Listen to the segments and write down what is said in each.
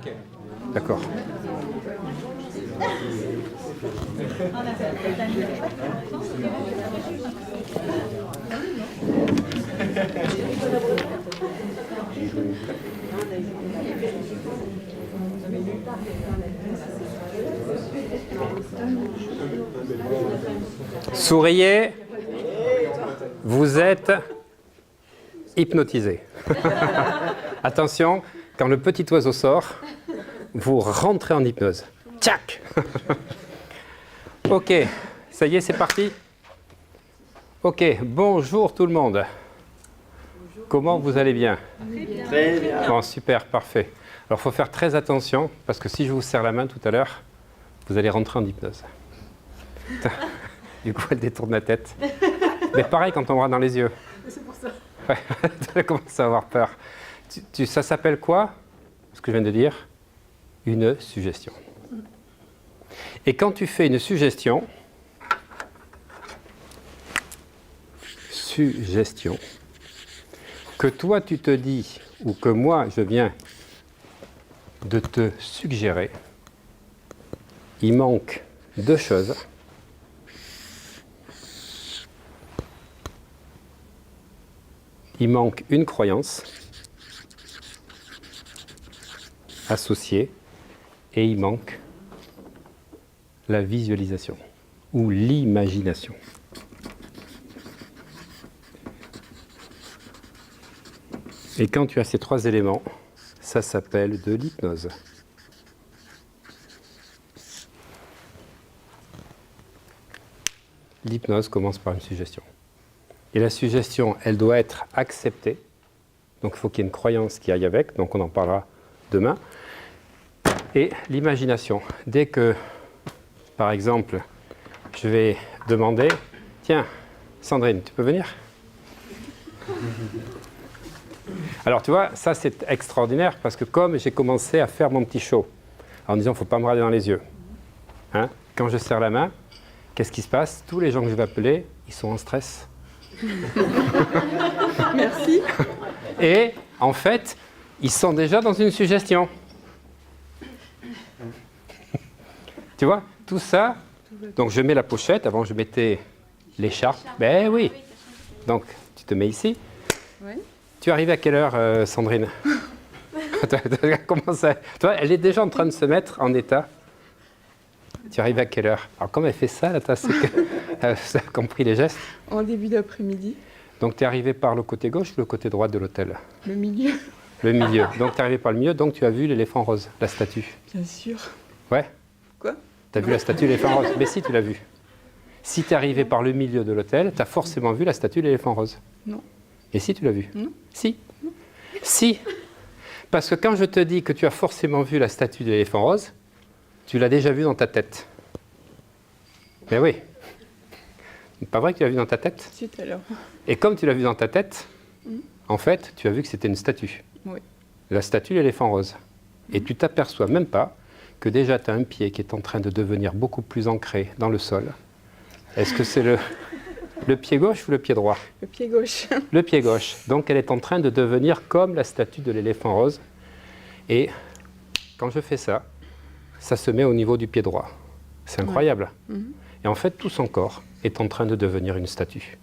Ok. D'accord. Souriez, vous êtes hypnotisé. Attention, quand le petit oiseau sort, vous rentrez en hypnose. Tchac. Ok, ça y est, c'est parti. Ok, bonjour tout le monde. Comment vous allez bien? Très bien. Bon, super, parfait. Alors, il faut faire très attention, parce que si je vous serre la main tout à l'heure, vous allez rentrer en hypnose. Du coup, elle détourne la tête. Mais pareil quand on me regarde dans les yeux. C'est pour ça. Ouais, tu commences à avoir peur. Ça s'appelle quoi, ce que je viens de dire? Une suggestion. Et quand tu fais une suggestion, que toi tu te dis, ou que moi je viens de te suggérer, il manque deux choses. Il manque une croyance associée et il manque la visualisation ou l'imagination. Et quand tu as ces trois éléments, ça s'appelle de l'hypnose. L'hypnose commence par une suggestion. Et la suggestion, elle doit être acceptée. Donc il faut qu'il y ait une croyance qui aille avec, donc on en parlera demain. Et l'imagination. Dès que, par exemple, je vais demander, tiens, Sandrine, tu peux venir? Alors tu vois, ça c'est extraordinaire parce que comme j'ai commencé à faire mon petit show, en disant, il ne faut pas me regarder dans les yeux. Hein? Quand je serre la main, qu'est-ce qui se passe? Tous les gens que je vais appeler, ils sont en stress. Merci. Et en fait, ils sont déjà dans une suggestion. Tu vois, tout ça, donc je mets la pochette, avant je mettais l'écharpe. Ben oui. Donc tu te mets ici. Oui. Tu arrives à quelle heure, Sandrine? Comment ça? Tu vois, elle est déjà en train de se mettre en état. Tu arrives à quelle heure? Alors comme elle fait ça, là, tu as compris les gestes. En début d'après-midi. Donc tu es arrivé par le côté gauche ou le côté droit de l'hôtel? Le milieu. Le milieu. Donc tu es arrivé par le milieu, donc tu as vu l'éléphant rose, la statue. Bien sûr. Ouais. Quoi? Tu as vu la statue de l'éléphant rose? Mais si, tu l'as vu. Si tu es arrivé par le milieu de l'hôtel, tu as forcément vu la statue de l'éléphant rose. Non. Et si, tu l'as vu? Non. Si. Non. Si. Parce que quand je te dis que tu as forcément vu la statue de l'éléphant rose, tu l'as déjà vu dans ta tête. Mais oui. Pas vrai que tu l'as vu dans ta tête? Si, tout à l'heure. Et comme tu l'as vu dans ta tête, en fait, tu as vu que c'était une statue. Oui. La statue de l'éléphant rose. Et tu t'aperçois même pas que déjà tu as un pied qui est en train de devenir beaucoup plus ancré dans le sol. Est-ce que c'est le pied gauche ou le pied droit? Le pied gauche. Le pied gauche. Donc elle est en train de devenir comme la statue de l'éléphant rose. Et quand je fais ça, ça se met au niveau du pied droit. C'est incroyable. Ouais. Et en fait, tout son corps est en train de devenir une statue.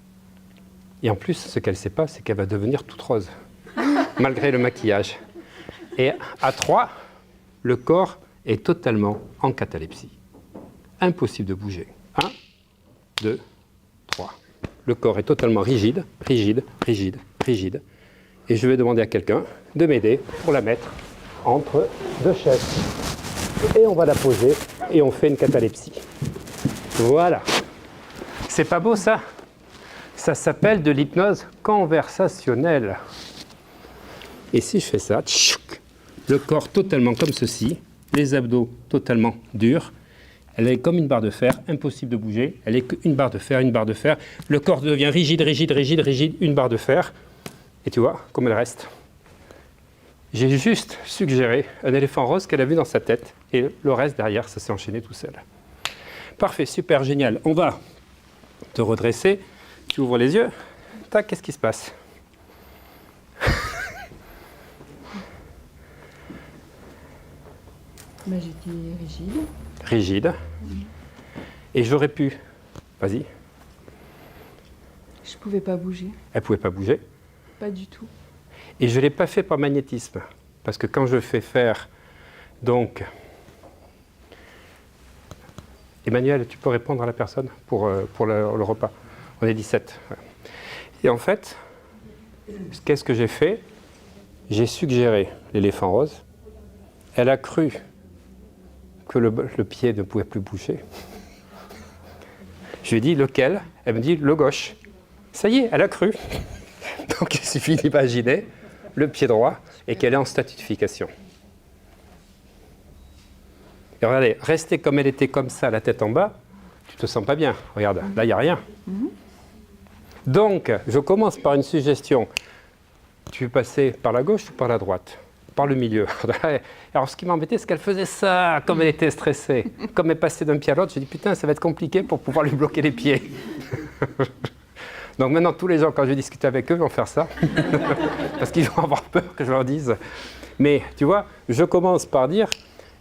Et en plus, ce qu'elle ne sait pas, c'est qu'elle va devenir toute rose, malgré le maquillage. Et à 3, le corps est totalement en catalepsie. Impossible de bouger. 1, 2, 3. Le corps est totalement rigide, rigide, rigide, rigide. Et je vais demander à quelqu'un de m'aider pour la mettre entre deux chaises. Et on va la poser et on fait une catalepsie. Voilà. C'est pas beau ça? Ça s'appelle de l'hypnose conversationnelle. Et si je fais ça, le corps totalement comme ceci, les abdos totalement durs, elle est comme une barre de fer, impossible de bouger, elle est qu'une barre de fer, une barre de fer. Le corps devient rigide, rigide, rigide, rigide, une barre de fer. Et tu vois, comme elle reste. J'ai juste suggéré un éléphant rose qu'elle a vu dans sa tête, et le reste derrière, ça s'est enchaîné tout seul. Parfait, super, génial. On va te redresser. Tu ouvres les yeux. Tac, qu'est-ce qui se passe? Bah, j'étais rigide. Rigide. Et j'aurais pu... Vas-y. Je pouvais pas bouger. Elle ne pouvait pas bouger. Pas du tout. Et je ne l'ai pas fait par magnétisme. Parce que quand je fais faire... Donc... Emmanuel, tu peux répondre à la personne pour le repas. On est 17. Ouais. Et en fait, qu'est-ce que j'ai fait? J'ai suggéré l'éléphant rose. Elle a cru que le pied ne pouvait plus bouger. Je lui ai dit lequel? Elle me dit le gauche. Ça y est, elle a cru. Donc il suffit d'imaginer le pied droit et qu'elle est en statification. Et regardez, rester comme elle était comme ça, la tête en bas, tu te sens pas bien. Regarde, là il n'y a rien. Donc, je commence par une suggestion. Tu veux passer par la gauche ou par la droite? Par le milieu. Alors, ce qui m'embêtait, c'est qu'elle faisait ça, comme elle était stressée. Comme elle passait d'un pied à l'autre, j'ai dit, putain, ça va être compliqué pour pouvoir lui bloquer les pieds. Donc maintenant, tous les gens, quand je discute avec eux, vont faire ça. Parce qu'ils vont avoir peur que je leur dise. Mais, tu vois, je commence par dire,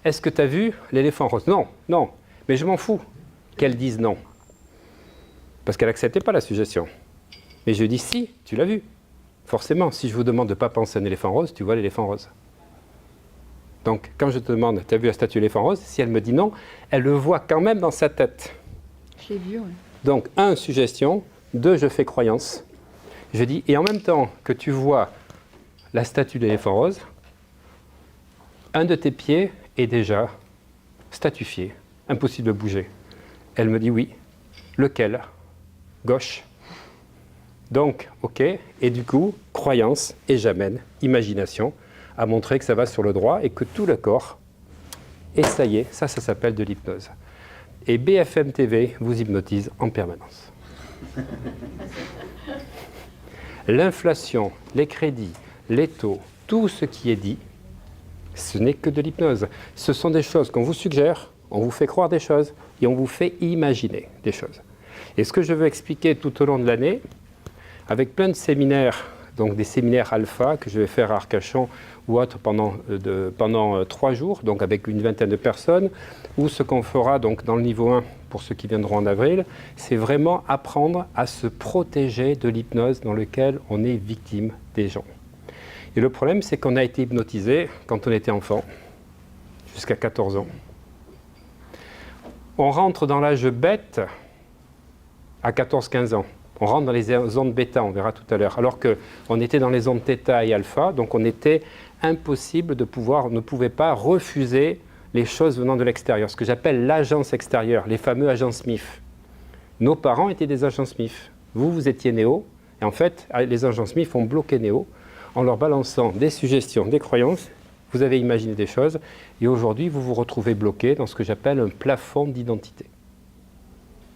est-ce que tu as vu l'éléphant rose? Non, non. Mais je m'en fous qu'elle dise non. Parce qu'elle n'acceptait pas la suggestion. Mais je dis, si, tu l'as vu. Forcément, si je vous demande de ne pas penser à un éléphant rose, tu vois l'éléphant rose. Donc, quand je te demande, tu as vu la statue éléphant rose? Si elle me dit non, elle le voit quand même dans sa tête. Je l'ai vu, oui. Donc, 1, suggestion. 2, je fais croyance. Je dis, et en même temps que tu vois la statue de l'éléphant rose, un de tes pieds est déjà statifié, impossible de bouger. Elle me dit oui. Lequel? Gauche. Donc, ok, et du coup, croyance, et j'amène imagination à montrer que ça va sur le droit et que tout le corps, et ça y est, ça s'appelle de l'hypnose. Et BFM TV vous hypnotise en permanence. L'inflation, les crédits, les taux, tout ce qui est dit, ce n'est que de l'hypnose. Ce sont des choses qu'on vous suggère, on vous fait croire des choses et on vous fait imaginer des choses. Et ce que je veux expliquer tout au long de l'année, avec plein de séminaires, donc des séminaires alpha que je vais faire à Arcachon ou autre pendant 3 jours, donc avec une vingtaine de personnes, ou ce qu'on fera donc dans le niveau 1 pour ceux qui viendront en avril, c'est vraiment apprendre à se protéger de l'hypnose dans laquelle on est victime des gens. Et le problème, c'est qu'on a été hypnotisé quand on était enfant, jusqu'à 14 ans. On rentre dans l'âge bête à 14-15 ans. On rentre dans les ondes bêta, on verra tout à l'heure. Alors qu'on était dans les ondes θ et alpha, donc on était impossible de pouvoir, on ne pouvait pas refuser les choses venant de l'extérieur, ce que j'appelle l'agence extérieure, les fameux agents Smith. Nos parents étaient des agents Smith. Vous étiez Néo, et en fait, les agents Smith ont bloqué Néo en leur balançant des suggestions, des croyances. Vous avez imaginé des choses, et aujourd'hui, vous vous retrouvez bloqué dans ce que j'appelle un plafond d'identité.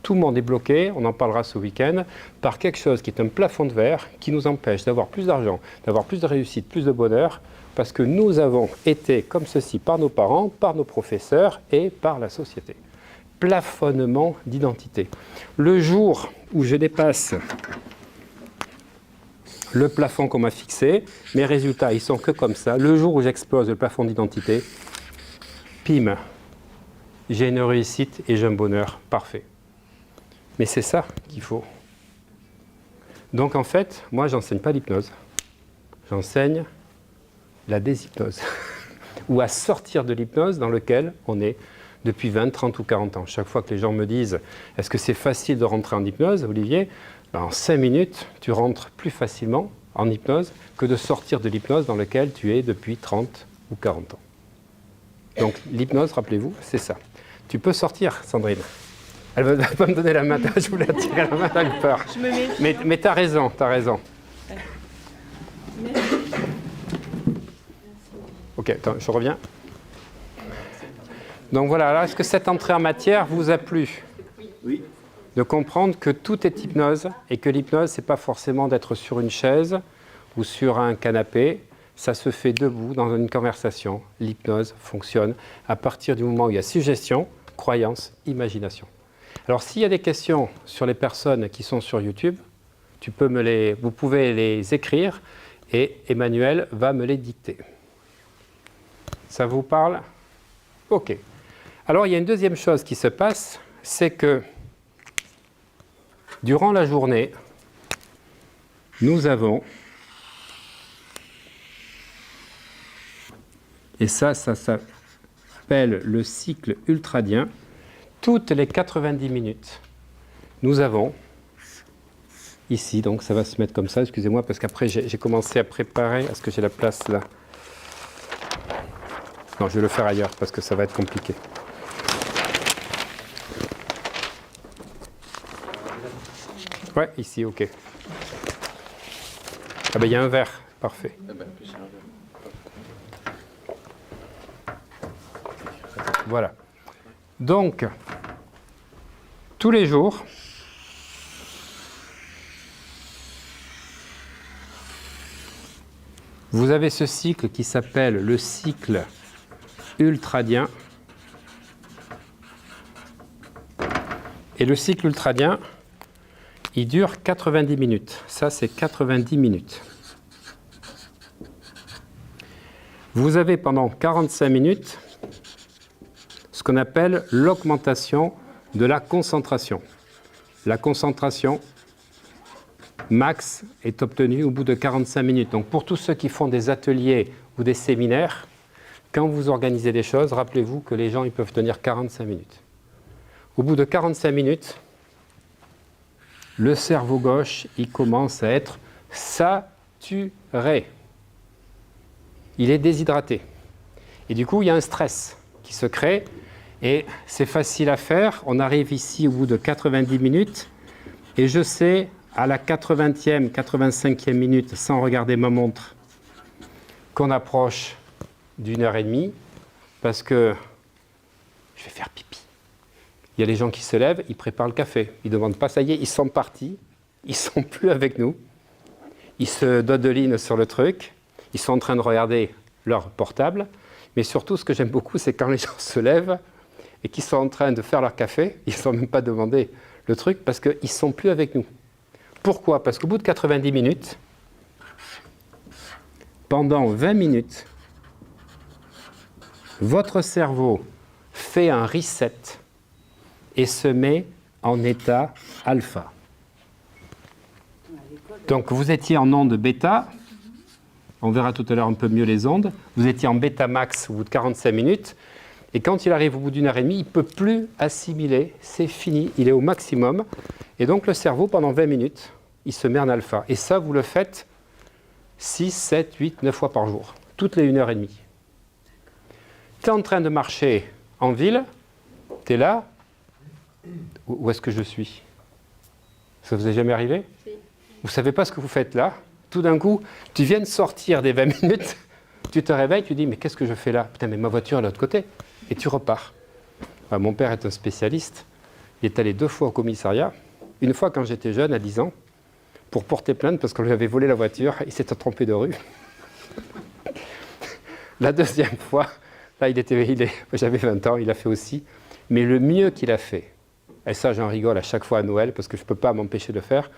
Tout le monde est bloqué, on en parlera ce week-end, par quelque chose qui est un plafond de verre qui nous empêche d'avoir plus d'argent, d'avoir plus de réussite, plus de bonheur, parce que nous avons été comme ceci par nos parents, par nos professeurs et par la société. Plafonnement d'identité. Le jour où je dépasse le plafond qu'on m'a fixé, mes résultats, ils sont que comme ça. Le jour où j'explose le plafond d'identité, pim, j'ai une réussite et j'ai un bonheur parfait. Mais c'est ça qu'il faut. Donc en fait, moi, j'enseigne pas l'hypnose. J'enseigne la déshypnose. Ou à sortir de l'hypnose dans lequel on est depuis 20, 30 ou 40 ans. Chaque fois que les gens me disent « Est-ce que c'est facile de rentrer en hypnose, Olivier ?» Ben, en 5 minutes, tu rentres plus facilement en hypnose que de sortir de l'hypnose dans laquelle tu es depuis 30 ou 40 ans. Donc l'hypnose, rappelez-vous, c'est ça. Tu peux sortir, Sandrine. Elle ne va pas me donner la main, je voulais attirer la main, elle a eu peur. Je me méfie. Mais tu as raison, tu as raison. Ok, attends, je reviens. Donc voilà, alors est-ce que cette entrée en matière vous a plu? Oui. De comprendre que tout est hypnose et que l'hypnose, ce n'est pas forcément d'être sur une chaise ou sur un canapé. Ça se fait debout dans une conversation. L'hypnose fonctionne à partir du moment où il y a suggestion, croyance, imagination. Alors s'il y a des questions sur les personnes qui sont sur YouTube, vous pouvez les écrire et Emmanuel va me les dicter. Ça vous parle? OK. Alors, il y a une deuxième chose qui se passe, c'est que durant la journée, nous avons, et ça s'appelle le cycle ultradien, toutes les 90 minutes, nous avons, ici, donc ça va se mettre comme ça, excusez-moi, parce qu'après j'ai commencé à préparer, est-ce que j'ai la place là? Non, je vais le faire ailleurs, parce que ça va être compliqué. Ouais, ici, ok. Ah ben il y a un verre, parfait. Voilà. Donc, tous les jours, vous avez ce cycle qui s'appelle le cycle ultradien. Et le cycle ultradien, il dure 90 minutes. Ça, c'est 90 minutes. Vous avez pendant 45 minutes ce qu'on appelle l'augmentation de la concentration. La concentration max est obtenue au bout de 45 minutes. Donc pour tous ceux qui font des ateliers ou des séminaires, quand vous organisez des choses, rappelez-vous que les gens ils peuvent tenir 45 minutes. Au bout de 45 minutes, le cerveau gauche, il commence à être saturé. Il est déshydraté. Et du coup, il y a un stress qui se crée. Et c'est facile à faire. On arrive ici au bout de 90 minutes. Et je sais, à la 80e, 85e minute, sans regarder ma montre, qu'on approche d'1h30, parce que je vais faire pipi. Il y a les gens qui se lèvent, ils préparent le café. Ils ne demandent pas, ça y est, ils sont partis. Ils ne sont plus avec nous. Ils se dodelinent sur le truc. Ils sont en train de regarder leur portable. Mais surtout, ce que j'aime beaucoup, c'est quand les gens se lèvent et qu'ils sont en train de faire leur café. Ils ne sont même pas demandé le truc parce qu'ils ne sont plus avec nous. Pourquoi? Parce qu'au bout de 90 minutes, pendant 20 minutes, votre cerveau fait un reset et se met en état alpha. Donc vous étiez en onde bêta, on verra tout à l'heure un peu mieux les ondes, vous étiez en bêta max au bout de 45 minutes, et quand il arrive au bout d'1h30, il ne peut plus assimiler, c'est fini, il est au maximum, et donc le cerveau pendant 20 minutes, il se met en alpha. Et ça, vous le faites 6, 7, 8, 9 fois par jour, toutes les 1h30. Tu es en train de marcher en ville, tu es là, où est-ce que je suis? Ça vous est jamais arrivé? Oui. Vous ne savez pas ce que vous faites là. Tout d'un coup, tu viens de sortir des 20 minutes, tu te réveilles, tu dis, mais qu'est-ce que je fais là? Putain, mais ma voiture est de l'autre côté. Et tu repars. Alors, mon père est un spécialiste. Il est allé 2 fois au commissariat. Une fois quand j'étais jeune, à 10 ans, pour porter plainte parce qu'on lui avait volé la voiture. Il s'était trompé de rue. La deuxième fois, là, j'avais 20 ans, il a fait aussi. Mais le mieux qu'il a fait, et ça j'en rigole à chaque fois à Noël parce que je ne peux pas m'empêcher de le faire,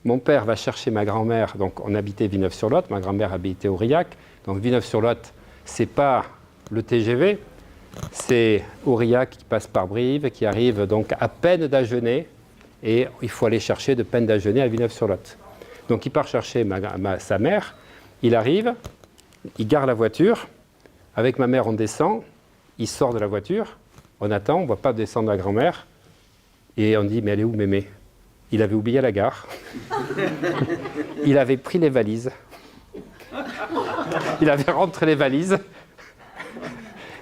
mon père va chercher ma grand-mère, donc on habitait Villeneuve-sur-Lot, ma grand-mère habitait Aurillac, donc Villeneuve-sur-Lot, c'est pas le TGV, c'est Aurillac qui passe par Brive, qui arrive donc à peine d'Agenais, et il faut aller chercher de peine d'Agenais à Villeneuve-sur-Lot. Donc il part chercher sa mère, il arrive, il gare la voiture, avec ma mère on descend, il sort de la voiture, on attend, on ne voit pas descendre la grand-mère, et on dit, mais elle est où mémé? Il avait oublié à la gare, il avait pris les valises, il avait rentré les valises,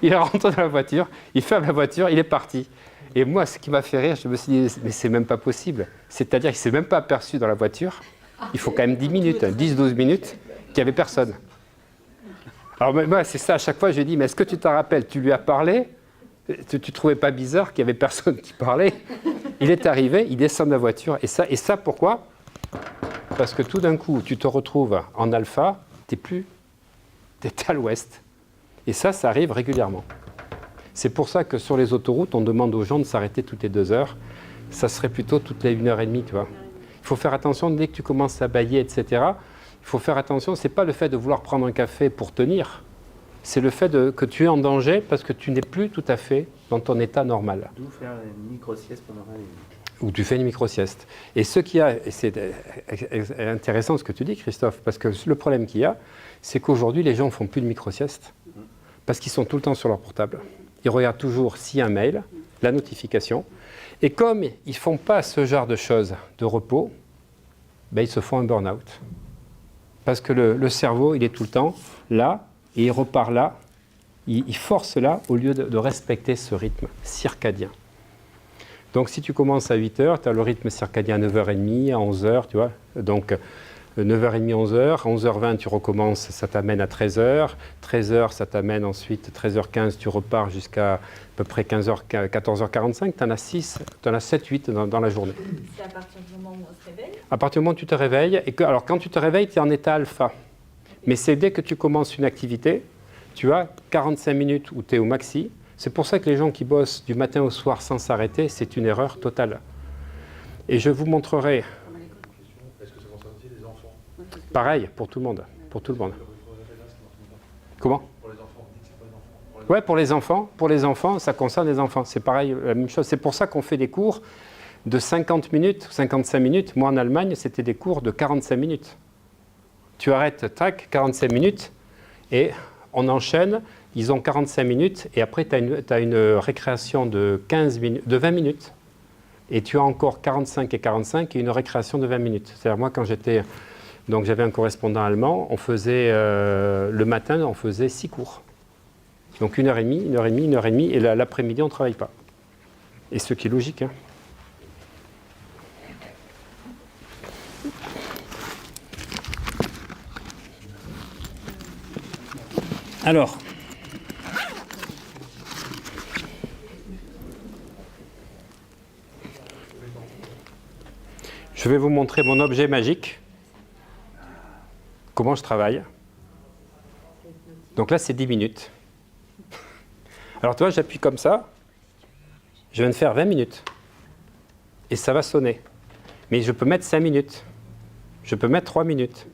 il est rentré dans la voiture, il ferme la voiture, il est parti. Et moi, ce qui m'a fait rire, je me suis dit, mais c'est même pas possible. C'est-à-dire qu'il ne s'est même pas aperçu dans la voiture, il faut quand même 10 minutes, 10-12 minutes, qu'il n'y avait personne. Alors moi, c'est ça, à chaque fois, je lui dis, mais est-ce que tu t'en rappelles? Tu lui as parlé? Tu ne trouvais pas bizarre qu'il n'y avait personne qui parlait? Il est arrivé, il descend de la voiture. Et ça pourquoi? Parce que tout d'un coup, tu te retrouves en alpha, tu es à l'ouest. Et ça arrive régulièrement. C'est pour ça que sur les autoroutes, on demande aux gens de s'arrêter toutes les 2 heures. Ça serait plutôt toutes les 1h30, tu vois. Il faut faire attention, dès que tu commences à bâiller, etc., il faut faire attention. Ce n'est pas le fait de vouloir prendre un café pour tenir. c'est le fait que tu es en danger parce que tu n'es plus tout à fait dans ton état normal. D'où faire une micro-sieste pendant 20 minutes. Où tu fais une micro-sieste. Et c'est intéressant ce que tu dis, Christophe, parce que le problème qu'il y a, c'est qu'aujourd'hui, les gens ne font plus de micro-sieste parce qu'ils sont tout le temps sur leur portable. Ils regardent toujours s'il y a un mail, la notification. Et comme ils ne font pas ce genre de choses de repos, ben ils se font un burn-out. Parce que le cerveau, il est tout le temps là, et il repart là, il force là, au lieu de respecter ce rythme circadien. Donc si tu commences à 8 heures, tu as le rythme circadien à 9h30, à 11h, tu vois. Donc 9h30, 11h, 11h20 tu recommences, ça t'amène à 13h, 13h ça t'amène ensuite, 13h15 tu repars jusqu'à à peu près 14h45, tu en as 6, tu en as 7, 8 dans la journée. C'est à partir du moment où on se réveille? À partir du moment où tu te réveilles, alors quand tu te réveilles, tu es en état alpha. Mais c'est dès que tu commences une activité, tu as 45 minutes où tu es au maxi. C'est pour ça que les gens qui bossent du matin au soir sans s'arrêter, c'est une erreur totale. Et je vous montrerai. Est-ce que ça concerne aussi les enfants? Pareil, pour tout le monde. Pour tout le monde. Comment? Pour les enfants, on dit que c'est pas les enfants. Ouais, pour les enfants, ça concerne les enfants. C'est pareil, la même chose. C'est pour ça qu'on fait des cours de 50 minutes, 55 minutes. Moi, en Allemagne, c'était des cours de 45 minutes. Tu arrêtes, tac, 45 minutes, et on enchaîne. Ils ont 45 minutes, et après, tu as une récréation de 20 minutes. Et tu as encore 45 et 45, et une récréation de 20 minutes. C'est-à-dire, moi, quand donc j'avais un correspondant allemand, on faisait, le matin, on faisait 6 cours. Donc 1h30, 1h30, 1h30, et l'après-midi, on ne travaille pas. Et ce qui est logique, hein. Alors, je vais vous montrer mon objet magique, comment je travaille. Donc là, c'est 10 minutes. Alors toi, j'appuie comme ça, je viens de faire 20 minutes. Et ça va sonner. Mais je peux mettre 5 minutes, je peux mettre 3 minutes,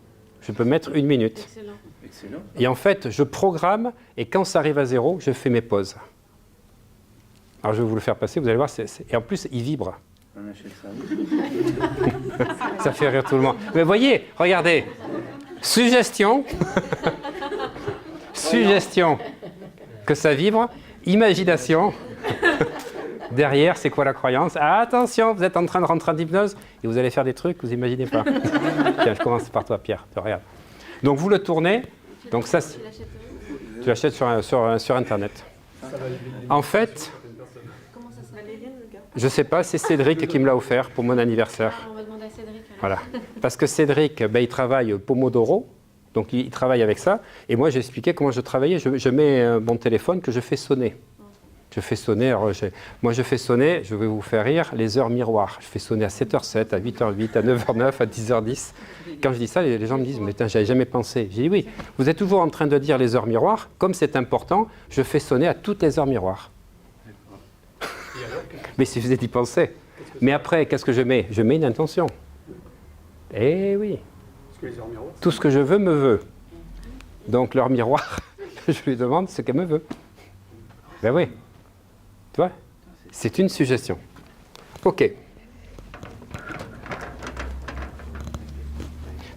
je peux mettre 1 minute. Excellent. Excellent. Et en fait, je programme, et quand ça arrive à 0, je fais mes pauses. Alors je vais vous le faire passer, vous allez voir, et en plus, il vibre. On achète ça. Ça fait rire tout le monde. Mais voyez, regardez, suggestion, suggestion, que ça vibre, imagination. Derrière, c'est quoi la croyance? Ah, attention, vous êtes en train de rentrer en hypnose et vous allez faire des trucs que vous n'imaginez pas. Tiens, je commence par toi, Pierre. Regarde. Donc vous le tournez. Donc ça, tu l'achètes sur Internet. En fait, Comment ça s'appelle? je ne sais pas, c'est Cédric qui me l'a offert pour mon anniversaire. On va demander à Cédric. Alors. Voilà. Parce que Cédric, il travaille Pomodoro, donc il travaille avec ça. Et moi, j'ai expliqué comment je travaillais. Je mets mon téléphone que je fais sonner. Je fais sonner, alors moi je fais sonner, je vais vous faire rire, les heures miroirs. Je fais sonner à 7h07, à 8h08, à 9h09, à 10h10. Quand je dis ça, les gens me disent, mais putain, j'avais jamais pensé. J'ai dit oui, vous êtes toujours en train de dire les heures miroirs. Comme c'est important, je fais sonner à toutes les heures miroirs. Mais il suffisait d'y penser. Mais après, qu'est-ce que je mets? Je mets une intention. Eh oui. Tout ce que je veux me veut. Donc l'heure miroir, je lui demande ce qu'elle me veut. Ben oui. Tu vois? C'est une suggestion. OK.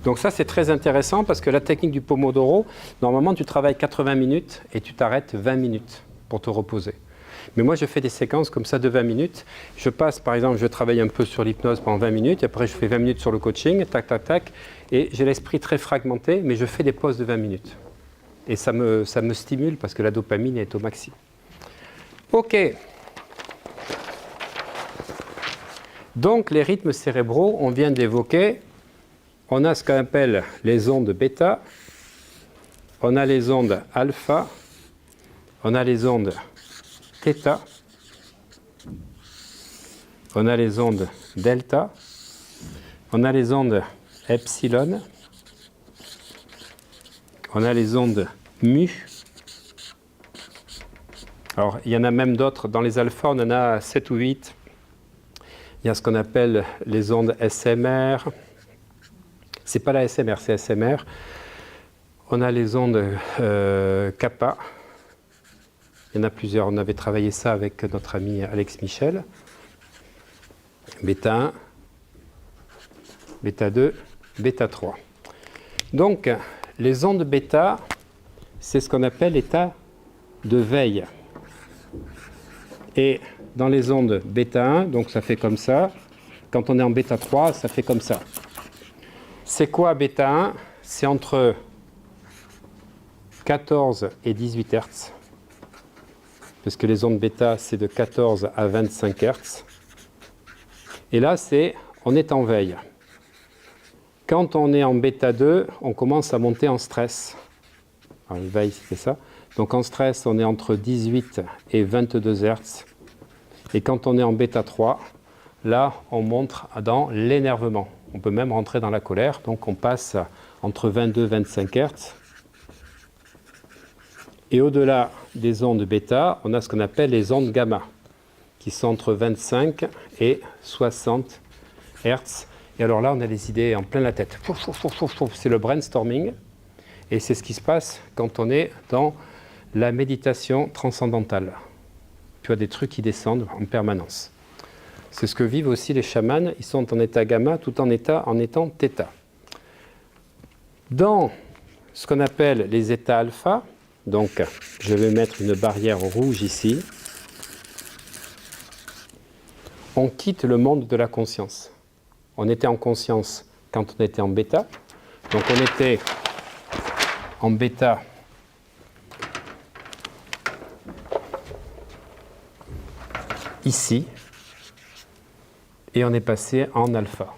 Donc ça, c'est très intéressant parce que la technique du Pomodoro, normalement, tu travailles 80 minutes et tu t'arrêtes 20 minutes pour te reposer. Mais moi, je fais des séquences comme ça de 20 minutes. Je passe, par exemple, je travaille un peu sur l'hypnose pendant 20 minutes, et après je fais 20 minutes sur le coaching, tac, tac, tac, et j'ai l'esprit très fragmenté, mais je fais des pauses de 20 minutes. Et ça me stimule parce que la dopamine est au maxi. OK. Donc, les rythmes cérébraux, on vient d'évoquer. On a ce qu'on appelle les ondes bêta, on a les ondes alpha, on a les ondes θ, on a les ondes delta, on a les ondes epsilon, on a les ondes mu. Alors, il y en a même d'autres. Dans les alphas, on en a 7 ou 8. Il y a ce qu'on appelle les ondes SMR. C'est pas la SMR, c'est SMR. on a les ondes kappa. Il y en a plusieurs. On avait travaillé ça avec notre ami Alex Michel. Bêta 1, bêta 2, bêta 3. Donc, les ondes bêta, c'est ce qu'on appelle l'état de veille. Et dans les ondes bêta 1, donc ça fait comme ça. Quand on est en bêta 3, ça fait comme ça. C'est quoi bêta 1? C'est entre 14 et 18 Hz. Parce que les ondes bêta, c'est de 14 à 25 Hz. Et là, on est en veille. Quand on est en bêta 2, on commence à monter en stress. Alors, la veille, c'était ça. Donc en stress, on est entre 18 et 22 Hz. Et quand on est en bêta 3, là, on monte dans l'énervement. On peut même rentrer dans la colère. Donc on passe entre 22 et 25 Hz. Et au-delà des ondes bêta, on a ce qu'on appelle les ondes gamma, qui sont entre 25 et 60 Hz. Et alors là, on a les idées en plein la tête. C'est le brainstorming. Et c'est ce qui se passe quand on est dans la méditation transcendantale. Tu as des trucs qui descendent en permanence. C'est ce que vivent aussi les chamans. Ils sont en état gamma tout en étant θ. Dans ce qu'on appelle les états alpha, donc je vais mettre une barrière rouge ici, on quitte le monde de la conscience. On était en conscience quand on était en bêta. Donc on était en bêta ici et on est passé en alpha.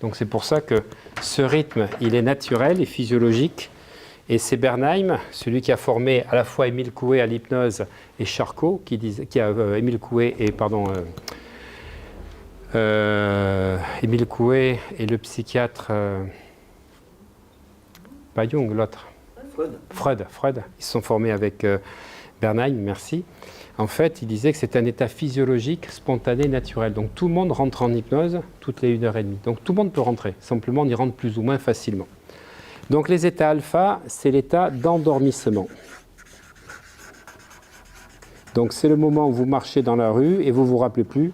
Donc c'est pour ça que ce rythme, il est naturel et physiologique. Et c'est Bernheim, celui qui a formé à la fois Émile Coué à l'hypnose et Charcot, Émile Coué et le psychiatre, pas Jung, l'autre. Freud. Ils se sont formés avec Bernheim, merci. En fait, il disait que c'est un état physiologique, spontané, naturel. Donc tout le monde rentre en hypnose toutes les 1h30. Donc tout le monde peut rentrer, simplement on y rentre plus ou moins facilement. Donc les états alpha, c'est l'état d'endormissement. Donc c'est le moment où vous marchez dans la rue et vous ne vous rappelez plus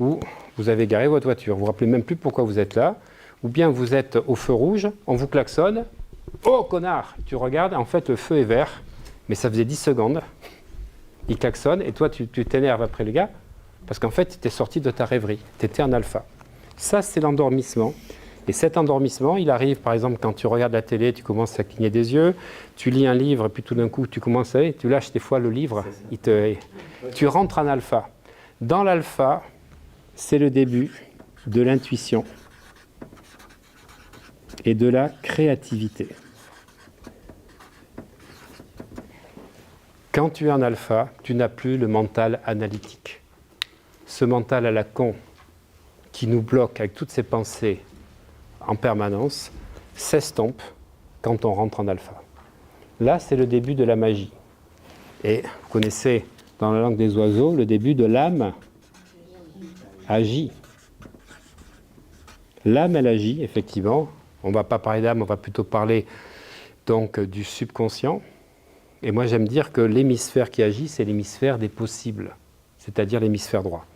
où vous avez garé votre voiture. Vous ne vous rappelez même plus pourquoi vous êtes là. Ou bien vous êtes au feu rouge, on vous klaxonne. Oh connard! Tu regardes, en fait le feu est vert, mais ça faisait 10 secondes. Il klaxonne et toi tu t'énerves après le gars parce qu'en fait tu étais sorti de ta rêverie, tu étais en alpha. Ça c'est l'endormissement. Et cet endormissement, il arrive par exemple quand tu regardes la télé, tu commences à cligner des yeux, tu lis un livre et puis tout d'un coup tu commences tu lâches des fois le livre, tu rentres en alpha. Dans l'alpha, c'est le début de l'intuition et de la créativité. Quand tu es en alpha, tu n'as plus le mental analytique. Ce mental à la con qui nous bloque avec toutes ses pensées en permanence s'estompe quand on rentre en alpha. Là, c'est le début de la magie. Et vous connaissez dans la langue des oiseaux le début de l'âme agit. L'âme, elle agit, effectivement. On ne va pas parler d'âme, on va plutôt parler donc du subconscient. Et moi, j'aime dire que l'hémisphère qui agit, c'est l'hémisphère des possibles, c'est-à-dire l'hémisphère droit.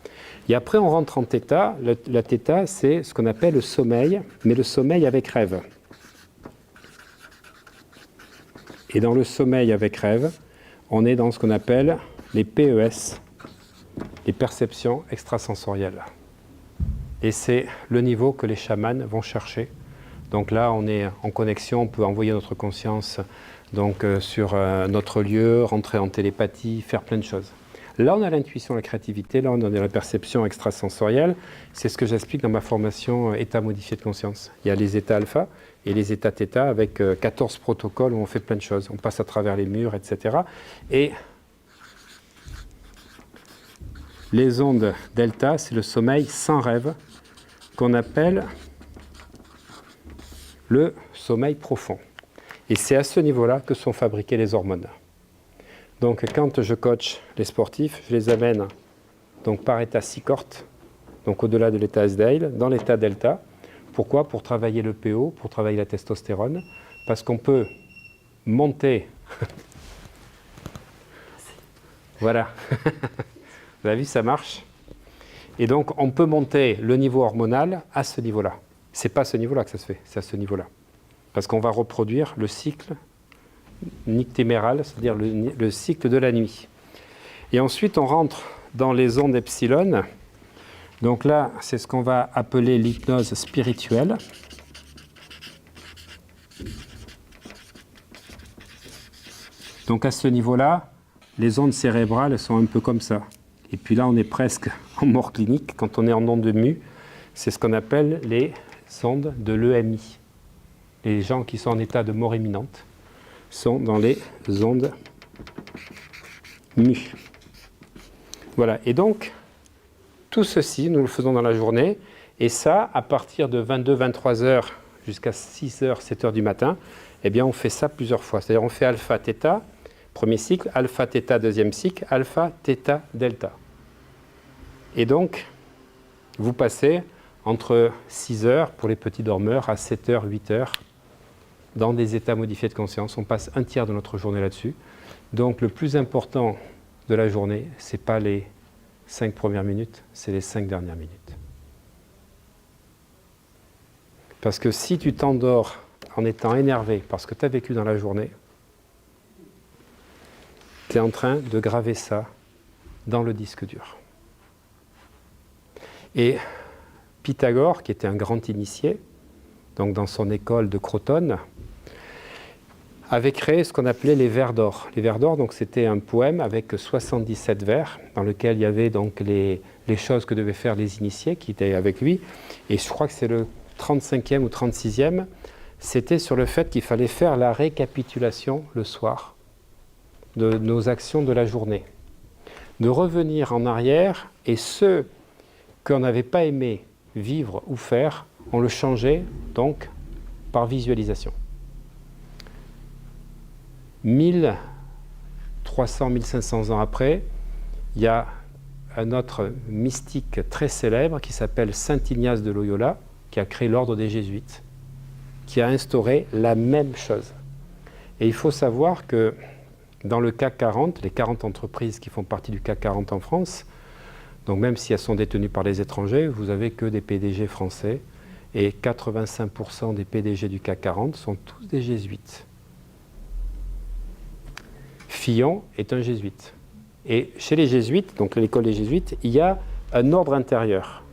Et après, on rentre en θ. La θ, c'est ce qu'on appelle le sommeil, mais le sommeil avec rêve. Et dans le sommeil avec rêve, on est dans ce qu'on appelle les PES, les perceptions extrasensorielles. Et c'est le niveau que les chamans vont chercher. Donc là, on est en connexion, on peut envoyer notre conscience donc, sur notre lieu, rentrer en télépathie, faire plein de choses. Là, on a l'intuition, la créativité, là, on a la perception extrasensorielle. C'est ce que j'explique dans ma formation état modifié de conscience. Il y a les états alpha et les états θ avec 14 protocoles où on fait plein de choses. On passe à travers les murs, etc. Et les ondes delta, c'est le sommeil sans rêve qu'on appelle le sommeil profond. Et c'est à ce niveau-là que sont fabriquées les hormones. Donc quand je coach les sportifs, je les amène donc, par état Seacourt, donc au-delà de l'état Asdale, dans l'état delta. Pourquoi? Pour travailler le PO, pour travailler la testostérone, parce qu'on peut monter. Voilà. Vous avez vu, ça marche. Et donc, on peut monter le niveau hormonal à ce niveau-là. Ce n'est pas à ce niveau-là que ça se fait, c'est à ce niveau-là. Parce qu'on va reproduire le cycle nictéméral, c'est-à-dire le cycle de la nuit. Et ensuite, on rentre dans les ondes epsilon. Donc là, c'est ce qu'on va appeler l'hypnose spirituelle. Donc à ce niveau-là, les ondes cérébrales sont un peu comme ça. Et puis là, on est presque en mort clinique. Quand on est en onde mu, c'est ce qu'on appelle les ondes de l'EMI. Les gens qui sont en état de mort imminente sont dans les ondes mu. Voilà. Et donc, tout ceci, nous le faisons dans la journée. Et ça, à partir de 22-23 heures jusqu'à 6 heures, 7 heures du matin, eh bien, on fait ça plusieurs fois. C'est-à-dire, on fait alpha, theta, premier cycle, alpha, theta, deuxième cycle, alpha, theta, delta. Et donc, vous passez entre 6 heures pour les petits dormeurs à 7 heures, 8 heures dans des états modifiés de conscience. On passe un tiers de notre journée là-dessus. Donc, le plus important de la journée, ce n'est pas les 5 premières minutes, c'est les 5 dernières minutes. Parce que si tu t'endors en étant énervé parce que tu as vécu dans la journée, tu es en train de graver ça dans le disque dur. Et Pythagore, qui était un grand initié, donc dans son école de Crotone, avait créé ce qu'on appelait les vers d'or. Les vers d'or, donc c'était un poème avec 77 vers, dans lequel il y avait donc les choses que devaient faire les initiés qui étaient avec lui. Et je crois que c'est le 35e ou 36e, c'était sur le fait qu'il fallait faire la récapitulation le soir de nos actions de la journée. De revenir en arrière, et ceux qu'on n'avait pas aimé vivre ou faire, on le changeait donc par visualisation. 1300, 1500 ans après, il y a un autre mystique très célèbre qui s'appelle Saint Ignace de Loyola, qui a créé l'ordre des Jésuites, qui a instauré la même chose. Et il faut savoir que dans le CAC 40, les 40 entreprises qui font partie du CAC 40 en France, donc même si elles sont détenues par les étrangers, vous n'avez que des PDG français, et 85% des PDG du CAC 40 sont tous des jésuites. Fillon est un jésuite. Et chez les jésuites, donc l'école des jésuites, il y a un ordre intérieur.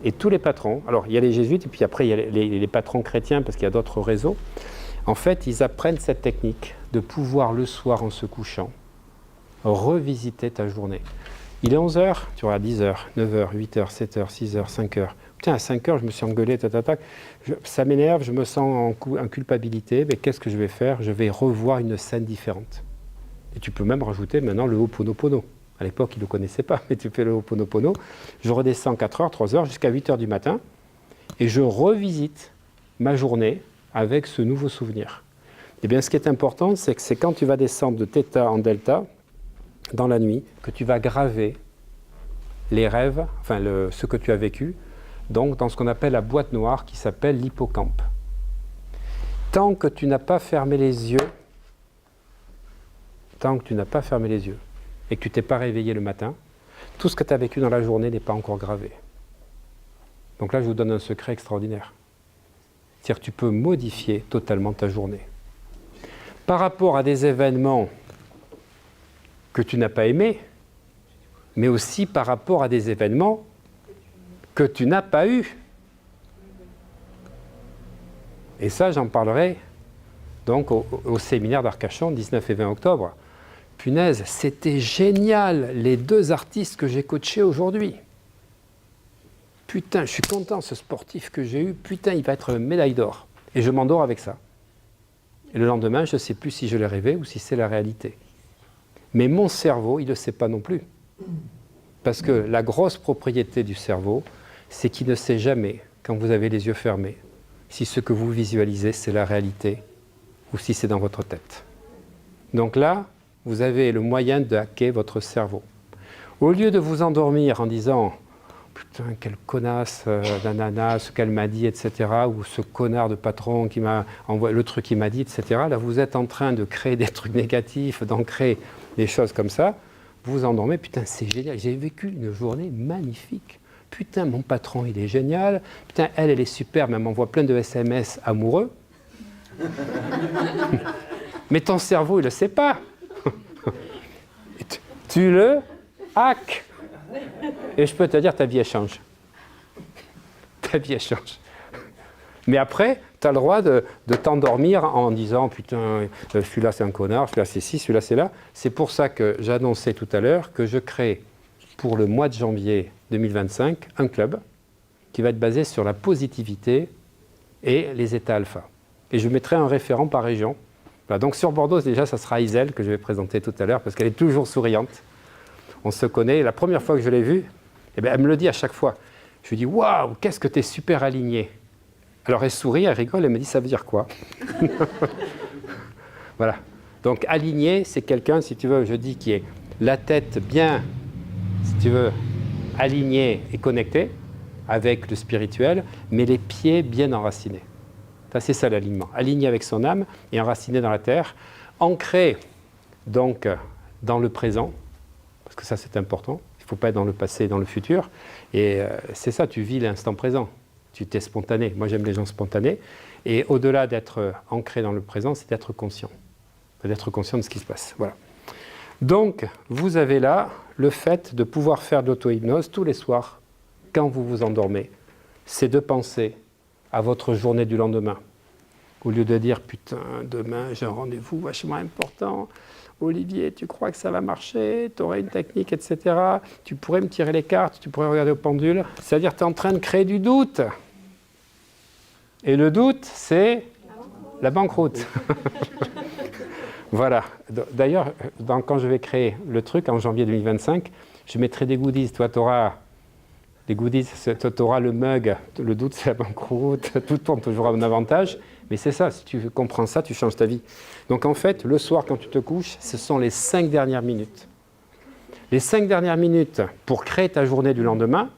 Et tous les patrons, alors il y a les jésuites, et puis après il y a les patrons chrétiens, parce qu'il y a d'autres réseaux, en fait, ils apprennent cette technique de pouvoir le soir en se couchant, revisiter ta journée. Il est 11h, tu auras 10h, 9h, 8h, 7h, 6h, 5h. Putain, à 5h, je me suis engueulé, ça m'énerve, je me sens en culpabilité, mais qu'est-ce que je vais faire? Je vais revoir une scène différente. Et tu peux même rajouter maintenant le Ho'oponopono. À l'époque, ils ne le connaissaient pas, mais tu fais le Ho'oponopono. Je redescends 4h, 3h, jusqu'à 8h du matin, et je revisite ma journée avec ce nouveau souvenir. Eh bien, ce qui est important, c'est que c'est quand tu vas descendre de θ en delta, dans la nuit, que tu vas graver les rêves, enfin ce que tu as vécu, donc dans ce qu'on appelle la boîte noire qui s'appelle l'hippocampe. Tant que tu n'as pas fermé les yeux, et que tu t'es pas réveillé le matin, tout ce que tu as vécu dans la journée n'est pas encore gravé. Donc là, je vous donne un secret extraordinaire. C'est-à-dire que tu peux modifier totalement ta journée. Par rapport à des événements que tu n'as pas aimés, mais aussi par rapport à des événements que tu n'as pas eus. Et ça, j'en parlerai donc au séminaire d'Arcachon, 19 et 20 octobre. Punaise, c'était génial, les 2 artistes que j'ai coachés aujourd'hui. Putain, je suis content, ce sportif que j'ai eu, putain, il va être médaille d'or. Et je m'endors avec ça. Et le lendemain, je ne sais plus si je l'ai rêvé ou si c'est la réalité. Mais mon cerveau, il ne le sait pas non plus. Parce que la grosse propriété du cerveau, c'est qu'il ne sait jamais, quand vous avez les yeux fermés, si ce que vous visualisez, c'est la réalité ou si c'est dans votre tête. Donc là, vous avez le moyen de hacker votre cerveau. Au lieu de vous endormir en disant « putain, quelle connasse d'ananas, ce qu'elle m'a dit, etc. Ou ce connard de patron qui m'a envoyé le truc qu'il m'a dit, etc. Là, vous êtes en train de créer des trucs négatifs, d'ancrer des choses comme ça. Vous vous endormez, putain, c'est génial. J'ai vécu une journée magnifique. Putain, mon patron, il est génial. Putain, elle est super, mais elle m'envoie plein de SMS amoureux. Mais ton cerveau, il ne le sait pas. Tu le hack. Et je peux te dire, ta vie, elle change. Ta vie, elle change. Mais après, tu as le droit de t'endormir en disant, putain, celui-là, c'est un connard, celui-là, c'est ci, celui-là, c'est là. C'est pour ça que j'annonçais tout à l'heure que je crée, pour le mois de janvier 2025, un club qui va être basé sur la positivité et les états alpha. Et je mettrai un référent par région. Voilà, donc sur Bordeaux, déjà, ça sera Isel, que je vais présenter tout à l'heure, parce qu'elle est toujours souriante. On se connaît. Et la première fois que je l'ai vue, eh bien, elle me le dit à chaque fois. Je lui dis, waouh, qu'est-ce que tu es super aligné. Alors elle sourit, elle rigole, elle me dit, ça veut dire quoi? Voilà. Donc aligné, c'est quelqu'un, si tu veux, je dis, qui est la tête bien, si tu veux, alignée et connectée avec le spirituel, mais les pieds bien enracinés. Ça, c'est ça l'alignement. Aligné avec son âme et enraciné dans la terre, ancré donc dans le présent, parce que ça c'est important. Il ne faut pas être dans le passé et dans le futur. Et c'est ça, tu vis l'instant présent. Tu t'es spontané. Moi j'aime les gens spontanés. Et au-delà d'être ancré dans le présent, c'est d'être conscient. D'être conscient de ce qui se passe. Voilà. Donc, vous avez là le fait de pouvoir faire de l'auto-hypnose tous les soirs, quand vous vous endormez. C'est de penser à votre journée du lendemain. Au lieu de dire, putain, demain j'ai un rendez-vous vachement important, Olivier, tu crois que ça va marcher, tu aurais une technique, etc. Tu pourrais me tirer les cartes, tu pourrais regarder au pendule. C'est-à-dire, tu es en train de créer du doute. Et le doute, c'est la banqueroute. Voilà. D'ailleurs, quand je vais créer le truc en janvier 2025, je mettrai des goodies. Toi, tu auras les goodies, tu auras le mug, le doute, c'est la banqueroute, tout tourne toujours à mon avantage. Mais c'est ça, si tu comprends ça, tu changes ta vie. Donc en fait, le soir, quand tu te couches, ce sont les 5 dernières minutes. Les 5 dernières minutes pour créer ta journée du lendemain,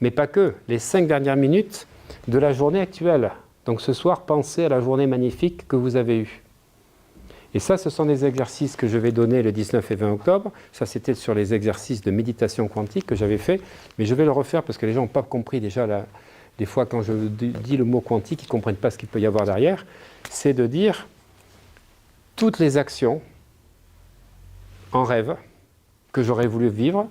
mais pas que, les 5 dernières minutes de la journée actuelle. Donc ce soir, pensez à la journée magnifique que vous avez eue. Et ça, ce sont des exercices que je vais donner le 19 et 20 octobre. Ça, c'était sur les exercices de méditation quantique que j'avais fait. Mais je vais le refaire parce que les gens n'ont pas compris déjà, des fois, quand je dis le mot quantique, ils ne comprennent pas ce qu'il peut y avoir derrière. C'est de dire toutes les actions en rêve que j'aurais voulu vivre.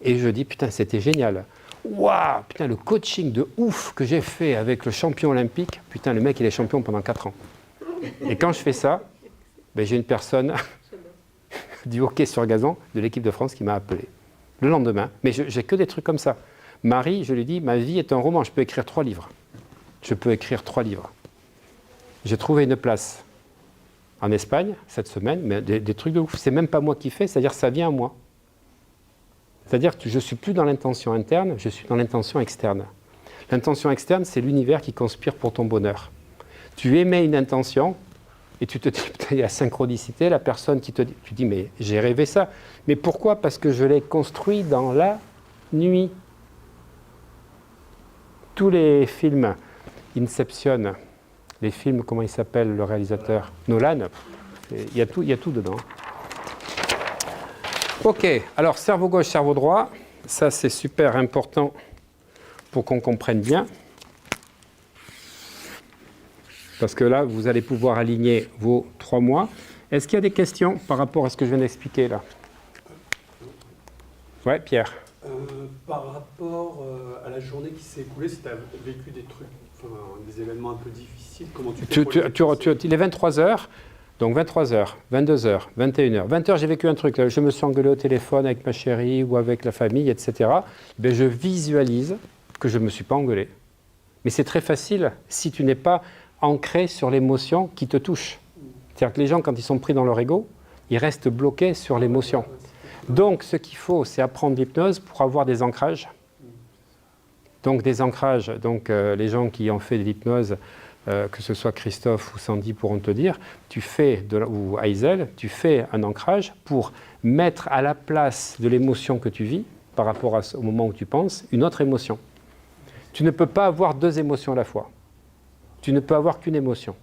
Et je dis, putain, c'était génial. Waouh, putain, le coaching de ouf que j'ai fait avec le champion olympique. Putain, le mec, il est champion pendant 4 ans. Et quand je fais ça, ben, j'ai une personne du hockey sur gazon de l'équipe de France qui m'a appelé le lendemain. Mais j'ai que des trucs comme ça. Marie, je lui dis, ma vie est un roman, je peux écrire 3 livres. Je peux écrire 3 livres. J'ai trouvé une place en Espagne cette semaine, mais des trucs de ouf. C'est même pas moi qui fais, c'est-à-dire ça vient à moi. C'est-à-dire que je ne suis plus dans l'intention interne, je suis dans l'intention externe. L'intention externe, c'est l'univers qui conspire pour ton bonheur. Tu émets une intention, et tu te dis, il y a synchronicité, la personne qui te dit, tu dis, mais j'ai rêvé ça. Mais pourquoi? Parce que je l'ai construit dans la nuit. Tous les films Inception, les films, comment il s'appelle le réalisateur? Nolan, il y a tout dedans. Ok, alors cerveau gauche, cerveau droit, ça c'est super important pour qu'on comprenne bien. Parce que là, vous allez pouvoir aligner vos 3 mois. Est-ce qu'il y a des questions par rapport à ce que je viens d'expliquer là? Ouais, Pierre. Par rapport à la journée qui s'est écoulée, si tu as vécu des trucs, enfin, des événements un peu difficiles, comment tu fais Il est 23h, donc 23h, 22h, 21h. 20h, j'ai vécu un truc. Je me suis engueulé au téléphone avec ma chérie ou avec la famille, etc. Ben, je visualise que je ne me suis pas engueulé. Mais c'est très facile si tu n'es pas ancré sur l'émotion qui te touche. C'est-à-dire que les gens, quand ils sont pris dans leur ego, ils restent bloqués sur l'émotion. Donc, ce qu'il faut, c'est apprendre l'hypnose pour avoir des ancrages. Donc, des ancrages, les gens qui ont fait de l'hypnose, que ce soit Christophe ou Sandy pourront te dire, ou Aïzel, tu fais un ancrage pour mettre à la place de l'émotion que tu vis. par rapport au moment où tu penses, une autre émotion. Tu ne peux pas avoir deux émotions à la fois. Tu ne peux avoir qu'une émotion.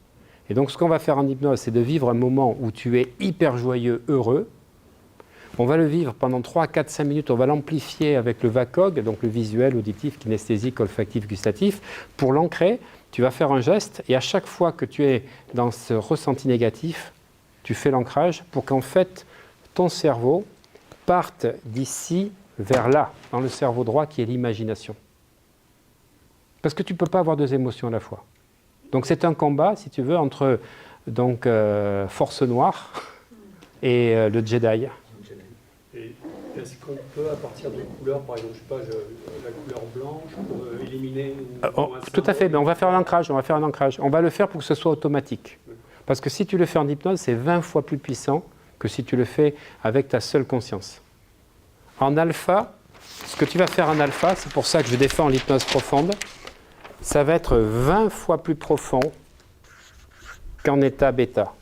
Et donc, ce qu'on va faire en hypnose, c'est de vivre un moment où tu es hyper joyeux, heureux. On va le vivre pendant 3, 4, 5 minutes. On va l'amplifier avec le VACOG, donc le visuel, auditif, kinesthésique, olfactif, gustatif. Pour l'ancrer, tu vas faire un geste et à chaque fois que tu es dans ce ressenti négatif, tu fais l'ancrage pour qu'en fait, ton cerveau parte d'ici vers là, dans le cerveau droit qui est l'imagination. Parce que tu ne peux pas avoir deux émotions à la fois. Donc c'est un combat, si tu veux, entre Force Noire et le Jedi. Et est-ce qu'on peut, à partir de couleurs, par exemple, je sais pas, la couleur blanche, pour éliminer tout à fait, mais on va faire un ancrage, on va le faire pour que ce soit automatique. Parce que si tu le fais en hypnose, c'est 20 fois plus puissant que si tu le fais avec ta seule conscience. En alpha, ce que tu vas faire en alpha, c'est pour ça que je défends l'hypnose profonde, ça va être 20 fois plus profond qu'en état bêta.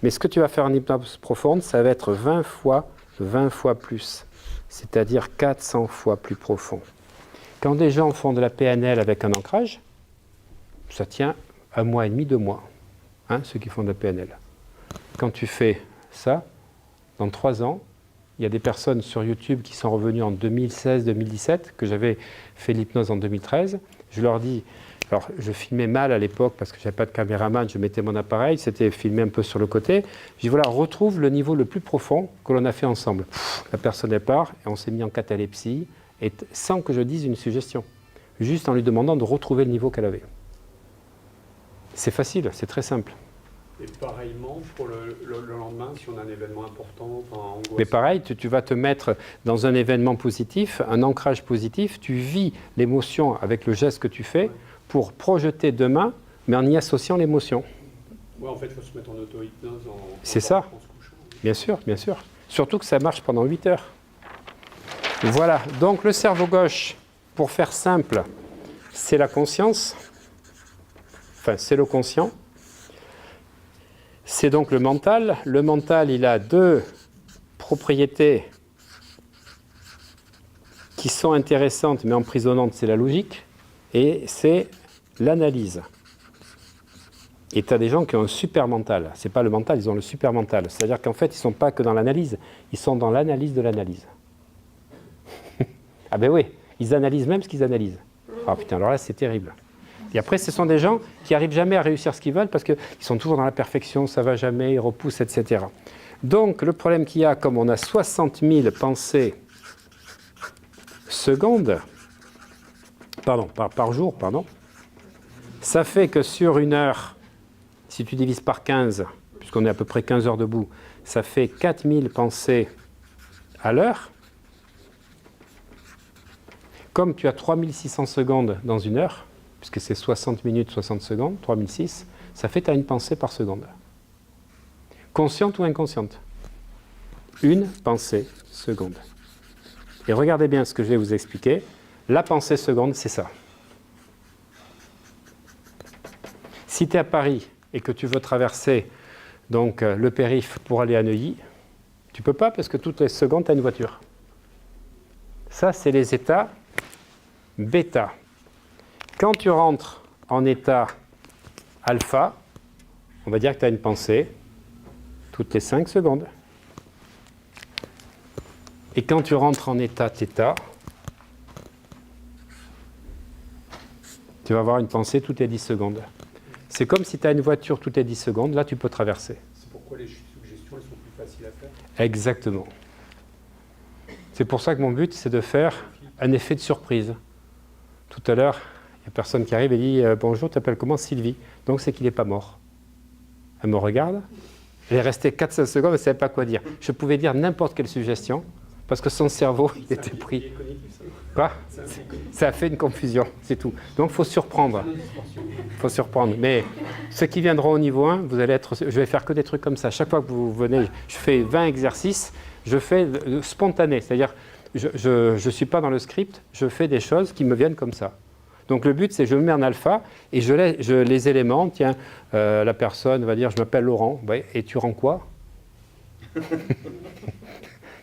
Mais ce que tu vas faire en hypnose profonde, ça va être 20 fois plus, c'est-à-dire 400 fois plus profond. Quand des gens font de la PNL avec un ancrage, ça tient 1 mois et demi, 2 mois, ceux qui font de la PNL. Quand tu fais ça, dans 3 ans, il y a des personnes sur YouTube qui sont revenues en 2016-2017, que j'avais fait l'hypnose en 2013. Je leur dis, alors je filmais mal à l'époque parce que je n'avais pas de caméraman, je mettais mon appareil, c'était filmé un peu sur le côté. Je dis voilà, retrouve le niveau le plus profond que l'on a fait ensemble. La personne elle part et on s'est mis en catalepsie, et sans que je dise une suggestion, juste en lui demandant de retrouver le niveau qu'elle avait. C'est facile, c'est très simple. Et pareillement, pour le lendemain, si on a un événement important, angoissant. Mais pareil, tu vas te mettre dans un événement positif, un ancrage positif, tu vis l'émotion avec le geste que tu fais pour projeter demain, mais en y associant l'émotion. Oui, en fait, il faut se mettre en auto-hypnose. C'est ça. En se couchant. Bien sûr, bien sûr. Surtout que ça marche pendant 8 heures. Voilà, donc le cerveau gauche, pour faire simple, c'est la conscience, enfin c'est le conscient. C'est donc le mental. Le mental, il a 2 propriétés qui sont intéressantes mais emprisonnantes, c'est la logique et c'est l'analyse. Et tu as des gens qui ont un super mental. Ce n'est pas le mental, ils ont le super mental. C'est-à-dire qu'en fait, ils ne sont pas que dans l'analyse, ils sont dans l'analyse de l'analyse. Ah ben oui, ils analysent même ce qu'ils analysent. Ah putain, alors là, c'est terrible. Et après, ce sont des gens qui n'arrivent jamais à réussir ce qu'ils veulent parce qu'ils sont toujours dans la perfection, ça ne va jamais, ils repoussent, etc. Donc, le problème qu'il y a, comme on a 60 000 pensées secondes, par jour, ça fait que sur 1 heure, si tu divises par 15, puisqu'on est à peu près 15 heures debout, ça fait 4000 pensées à l'heure. Comme tu as 3600 secondes dans 1 heure, puisque c'est 60 minutes, 60 secondes, 3006, ça fait que tu as une pensée par seconde. Consciente ou inconsciente? Une pensée seconde. Et regardez bien ce que je vais vous expliquer. La pensée seconde, c'est ça. Si tu es à Paris et que tu veux traverser donc, le périph' pour aller à Neuilly, tu ne peux pas parce que toutes les secondes, tu as une voiture. Ça, c'est les états bêta. Quand tu rentres en état alpha, on va dire que tu as une pensée toutes les 5 secondes. Et quand tu rentres en état θ, tu vas avoir une pensée toutes les 10 secondes. C'est comme si tu as une voiture toutes les 10 secondes, là tu peux traverser. C'est pourquoi les suggestions elles sont plus faciles à faire. Exactement. C'est pour ça que mon but, c'est de faire un effet de surprise. Tout à l'heure, il y a personne qui arrive et dit « Bonjour, tu t'appelles comment? Sylvie ?» Donc c'est qu'il n'est pas mort. Elle me regarde, elle est restée 4-5 secondes, elle ne savait pas quoi dire. Je pouvais dire n'importe quelle suggestion, parce que son cerveau, il était pris. Quoi? Ça a fait une confusion, c'est tout. Donc il faut surprendre. Il faut surprendre. Mais ceux qui viendront au niveau 1, vous allez être. Je vais faire que des trucs comme ça. Chaque fois que vous venez, je fais 20 exercices, je fais spontané. C'est-à-dire, je ne suis pas dans le script, je fais des choses qui me viennent comme ça. Donc le but, c'est je me mets en alpha et les éléments, tiens, la personne va dire, je m'appelle Laurent, ouais, et tu rends quoi?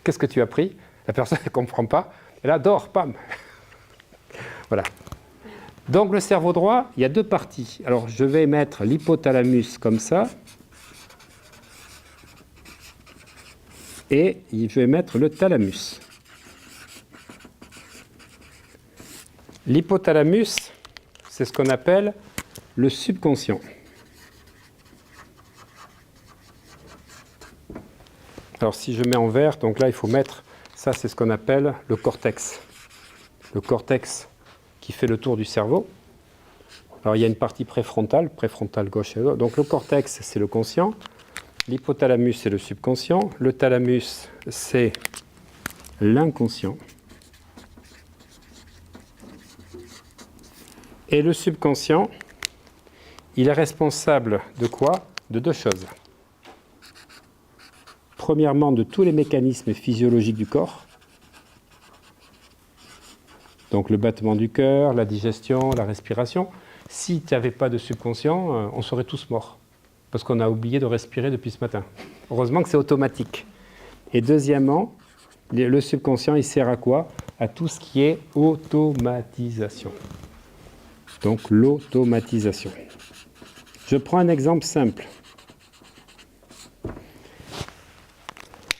Qu'est-ce que tu as pris? La personne ne comprend pas. Et là, dors, pam. Voilà. Donc le cerveau droit, il y a deux parties. Alors je vais mettre l'hypothalamus comme ça. Et je vais mettre le thalamus. L'hypothalamus, c'est ce qu'on appelle le subconscient. Alors si je mets en vert, donc là il faut mettre, ça c'est ce qu'on appelle le cortex. Le cortex qui fait le tour du cerveau. Alors il y a une partie préfrontale gauche et droite. Donc le cortex c'est le conscient, l'hypothalamus c'est le subconscient, le thalamus c'est l'inconscient. Et le subconscient, il est responsable de quoi? De deux choses. Premièrement, de tous les mécanismes physiologiques du corps. Donc le battement du cœur, la digestion, la respiration. Si tu n'avais pas de subconscient, on serait tous morts. Parce qu'on a oublié de respirer depuis ce matin. Heureusement que c'est automatique. Et deuxièmement, le subconscient, il sert à quoi? À tout ce qui est automatisation. Donc l'automatisation. Je prends un exemple simple.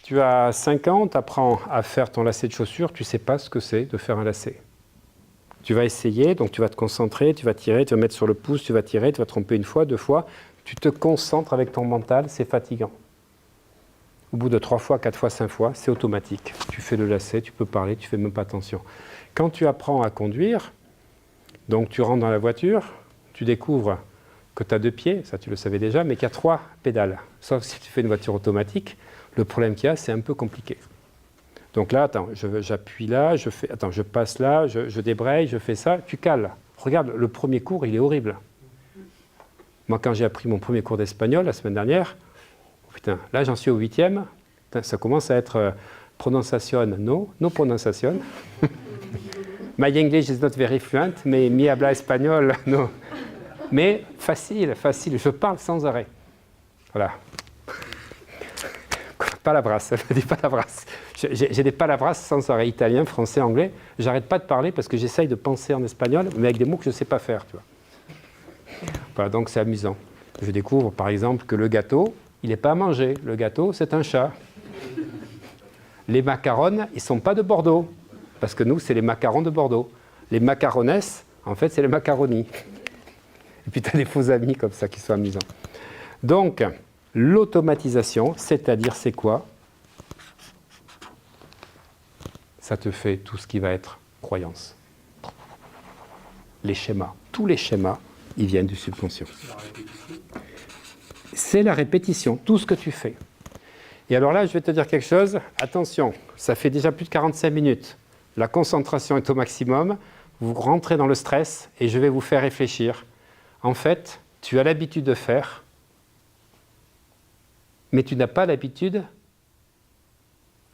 Tu as 5 ans, tu apprends à faire ton lacet de chaussures, tu ne sais pas ce que c'est de faire un lacet. Tu vas essayer, donc tu vas te concentrer, tu vas tirer, tu vas mettre sur le pouce, tu vas tirer, tu vas te tromper 1 fois, 2 fois. Tu te concentres avec ton mental, c'est fatigant. Au bout de 3 fois, 4 fois, 5 fois, c'est automatique. Tu fais le lacet, tu peux parler, tu ne fais même pas attention. Quand tu apprends à conduire, donc tu rentres dans la voiture, tu découvres que tu as 2 pieds, ça tu le savais déjà, mais qu'il y a 3 pédales. Sauf si tu fais une voiture automatique, le problème qu'il y a, c'est un peu compliqué. Donc là, attends, j'appuie là, je passe là, je débraye, je fais ça, tu cales. Regarde, le premier cours, il est horrible. Moi, quand j'ai appris mon premier cours d'espagnol la semaine dernière, putain, là j'en suis au 8e, putain, ça commence à être prononciation, no pronunciation. My English is not very fluent, mais mi habla espagnol, no. Mais facile, je parle sans arrêt. Voilà. Palabras, elle me dit palabras. J'ai des palabras sans arrêt, italien, français, anglais. J'arrête pas de parler parce que j'essaye de penser en espagnol, mais avec des mots que je ne sais pas faire, tu vois. Voilà, donc c'est amusant. Je découvre par exemple que le gâteau, il n'est pas à manger. Le gâteau, c'est un chat. Les macarons, ils ne sont pas de Bordeaux. Parce que nous, c'est les macarons de Bordeaux. Les macaronesses, en fait, c'est les macaronis. Et puis tu as des faux amis comme ça qui sont amusants. Donc, l'automatisation, c'est-à-dire c'est quoi? Ça te fait tout ce qui va être croyance. Les schémas. Tous les schémas, ils viennent du subconscient. C'est la répétition, tout ce que tu fais. Et alors là, je vais te dire quelque chose. Attention, ça fait déjà plus de 45 minutes. La concentration est au maximum. Vous rentrez dans le stress et je vais vous faire réfléchir. En fait, tu as l'habitude de faire, mais tu n'as pas l'habitude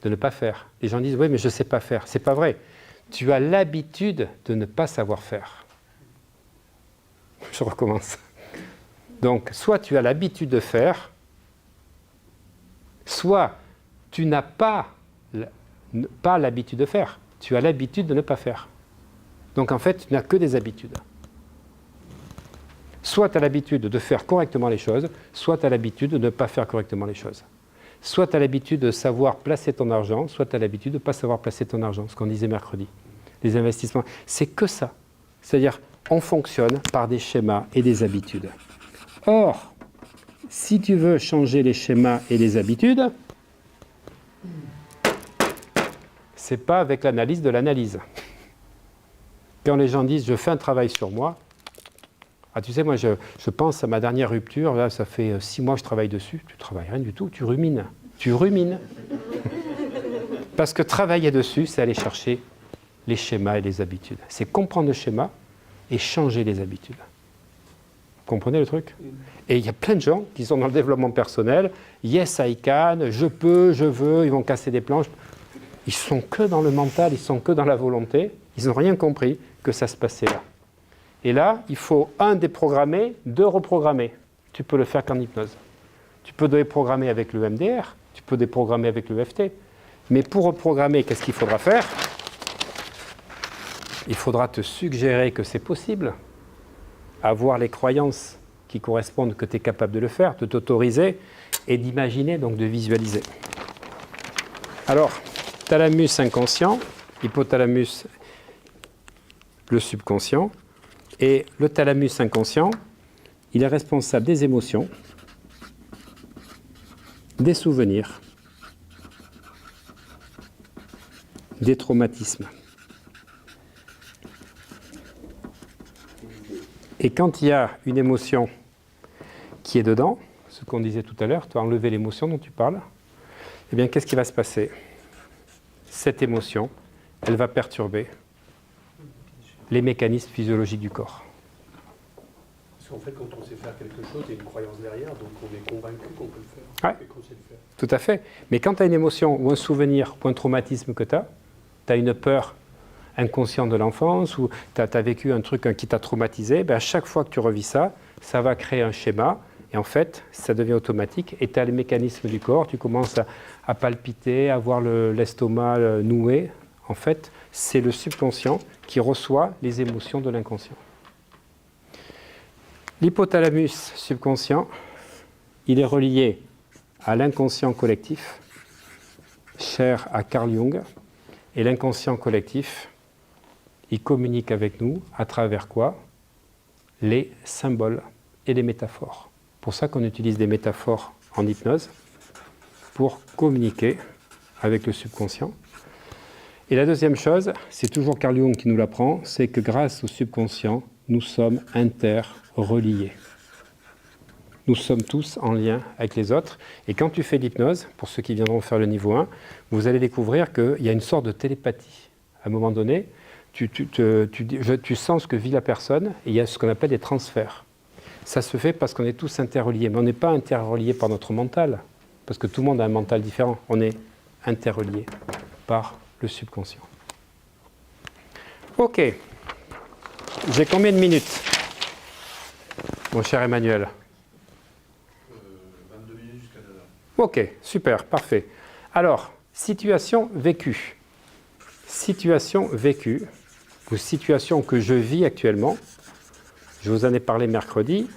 de ne pas faire. Les gens disent, oui, mais je ne sais pas faire. Ce n'est pas vrai. Tu as l'habitude de ne pas savoir faire. Je recommence. Donc, soit tu as l'habitude de faire, soit tu n'as pas l'habitude de faire. Tu as l'habitude de ne pas faire. Donc, en fait, tu n'as que des habitudes. Soit tu as l'habitude de faire correctement les choses, soit tu as l'habitude de ne pas faire correctement les choses. Soit tu as l'habitude de savoir placer ton argent, soit tu as l'habitude de ne pas savoir placer ton argent, ce qu'on disait mercredi. Les investissements, c'est que ça. C'est-à-dire, on fonctionne par des schémas et des habitudes. Or, si tu veux changer les schémas et les habitudes, ce n'est pas avec l'analyse de l'analyse. Quand les gens disent « je fais un travail sur moi », ah, tu sais, moi, je pense à ma dernière rupture, là, ça fait 6 mois que je travaille dessus. Tu ne travailles rien du tout, tu rumines. Tu rumines. Parce que travailler dessus, c'est aller chercher les schémas et les habitudes. C'est comprendre le schéma et changer les habitudes. Vous comprenez le truc? Et il y a plein de gens qui sont dans le développement personnel. Yes, I can, je peux, je veux, ils vont casser des planches. Ils sont que dans le mental, ils sont que dans la volonté. Ils n'ont rien compris que ça se passait là. Et là, il faut 1 déprogrammer, 2 reprogrammer. Tu peux le faire qu'en hypnose. Tu peux déprogrammer avec le MDR, tu peux déprogrammer avec le EFT. Mais pour reprogrammer, qu'est-ce qu'il faudra faire? il faudra te suggérer que c'est possible, avoir les croyances qui correspondent, que tu es capable de le faire, de t'autoriser et d'imaginer, donc de visualiser. Alors, thalamus inconscient, hypothalamus, le subconscient, et le thalamus inconscient, il est responsable des émotions, des souvenirs, des traumatismes. Et quand il y a une émotion qui est dedans, ce qu'on disait tout à l'heure, tu as enlevé l'émotion dont tu parles, eh bien, qu'est-ce qui va se passer? Cette émotion, elle va perturber les mécanismes physiologiques du corps. Parce qu'en fait, quand on sait faire quelque chose, il y a une croyance derrière, donc on est convaincu qu'on peut le faire Ouais. et qu'on sait le faire. Tout à fait. Mais quand tu as une émotion ou un souvenir ou un traumatisme que tu as une peur inconsciente de l'enfance ou tu as vécu un truc qui t'a traumatisé, ben à chaque fois que tu revis ça, ça va créer un schéma et en fait, ça devient automatique et tu as les mécanismes du corps, tu commences à palpiter, à voir l'estomac noué. En fait, c'est le subconscient qui reçoit les émotions de l'inconscient. L'hypothalamus subconscient, il est relié à l'inconscient collectif, cher à Carl Jung, et l'inconscient collectif, il communique avec nous à travers quoi? Les symboles et les métaphores. C'est pour ça qu'on utilise des métaphores en hypnose pour communiquer avec le subconscient. Et la deuxième chose, c'est toujours Carl Jung qui nous l'apprend, c'est que grâce au subconscient, nous sommes interreliés. Nous sommes tous en lien avec les autres. Et quand tu fais l'hypnose, pour ceux qui viendront faire le niveau 1, vous allez découvrir qu'il y a une sorte de télépathie. À un moment donné, tu sens ce que vit la personne et il y a ce qu'on appelle des transferts. Ça se fait parce qu'on est tous interreliés. Mais on n'est pas interreliés par notre mental, parce que tout le monde a un mental différent. On est interreliés par le subconscient. Ok. J'ai combien de minutes, mon cher Emmanuel? 22 minutes jusqu'à 9h. Ok, super, parfait. Alors, situation vécue. Situation vécue, ou situation que je vis actuellement. Je vous en ai parlé mercredi.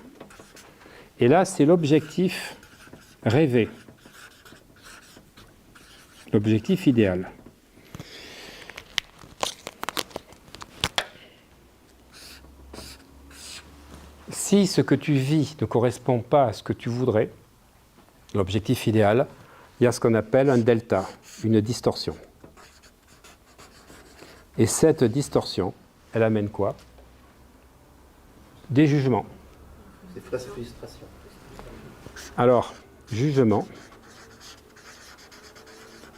Et là, c'est l'objectif rêvé. L'objectif idéal. Si ce que tu vis ne correspond pas à ce que tu voudrais, l'objectif idéal, il y a ce qu'on appelle un delta, une distorsion. Et cette distorsion, elle amène quoi? Des jugements. C'est frustration. Alors, jugement,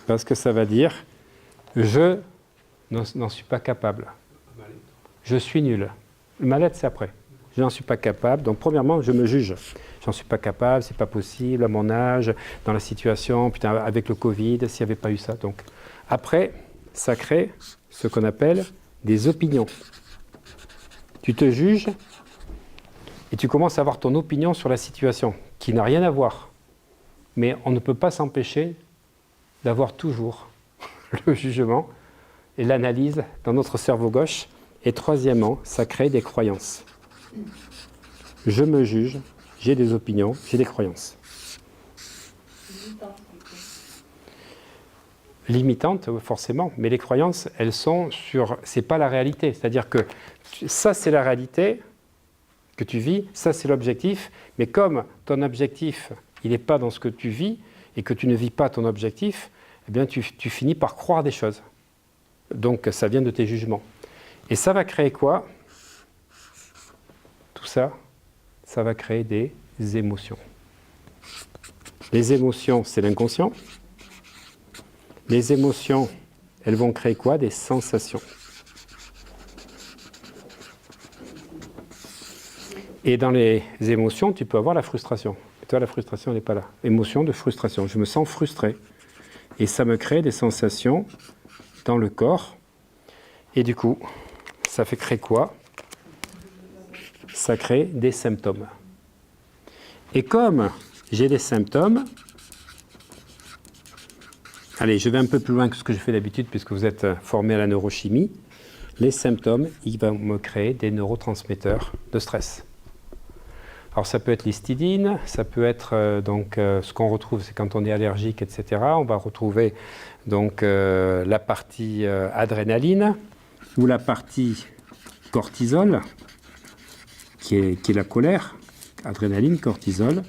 parce que ça va dire, je n'en suis pas capable. Je suis nul. Le mal-être, c'est après. Je n'en suis pas capable. Donc, premièrement, je me juge. J'en suis pas capable, c'est pas possible, à mon âge, dans la situation, putain, avec le Covid, s'il n'y avait pas eu ça. Donc, après, ça crée ce qu'on appelle des opinions. Tu te juges et tu commences à avoir ton opinion sur la situation, qui n'a rien à voir. Mais on ne peut pas s'empêcher d'avoir toujours le jugement et l'analyse dans notre cerveau gauche. Et troisièmement, ça crée des croyances. Je me juge, j'ai des opinions, j'ai des croyances. Limitantes, forcément, mais les croyances, elles sont sur... C'est pas la réalité, c'est-à-dire que ça, c'est la réalité que tu vis, ça, c'est l'objectif, mais comme ton objectif, il n'est pas dans ce que tu vis, et que tu ne vis pas ton objectif, eh bien, tu finis par croire des choses. Donc, ça vient de tes jugements. Et ça va créer quoi? Tout ça, ça va créer des émotions. Les émotions, c'est l'inconscient. Les émotions, elles vont créer quoi? Des sensations. Et dans les émotions, tu peux avoir la frustration. Et toi, la frustration, elle n'est pas là. Émotion de frustration. Je me sens frustré. Et ça me crée des sensations dans le corps. Et du coup, ça fait créer quoi? Ça crée des symptômes. Et comme j'ai des symptômes, allez, je vais un peu plus loin que ce que je fais d'habitude puisque vous êtes formé à la neurochimie. les symptômes, ils vont me créer des neurotransmetteurs de stress. Alors ça peut être l'histidine, ça peut être ce qu'on retrouve, c'est quand on est allergique, etc. On va retrouver donc la partie adrénaline ou la partie cortisol, qui est la colère, adrénaline, cortisol.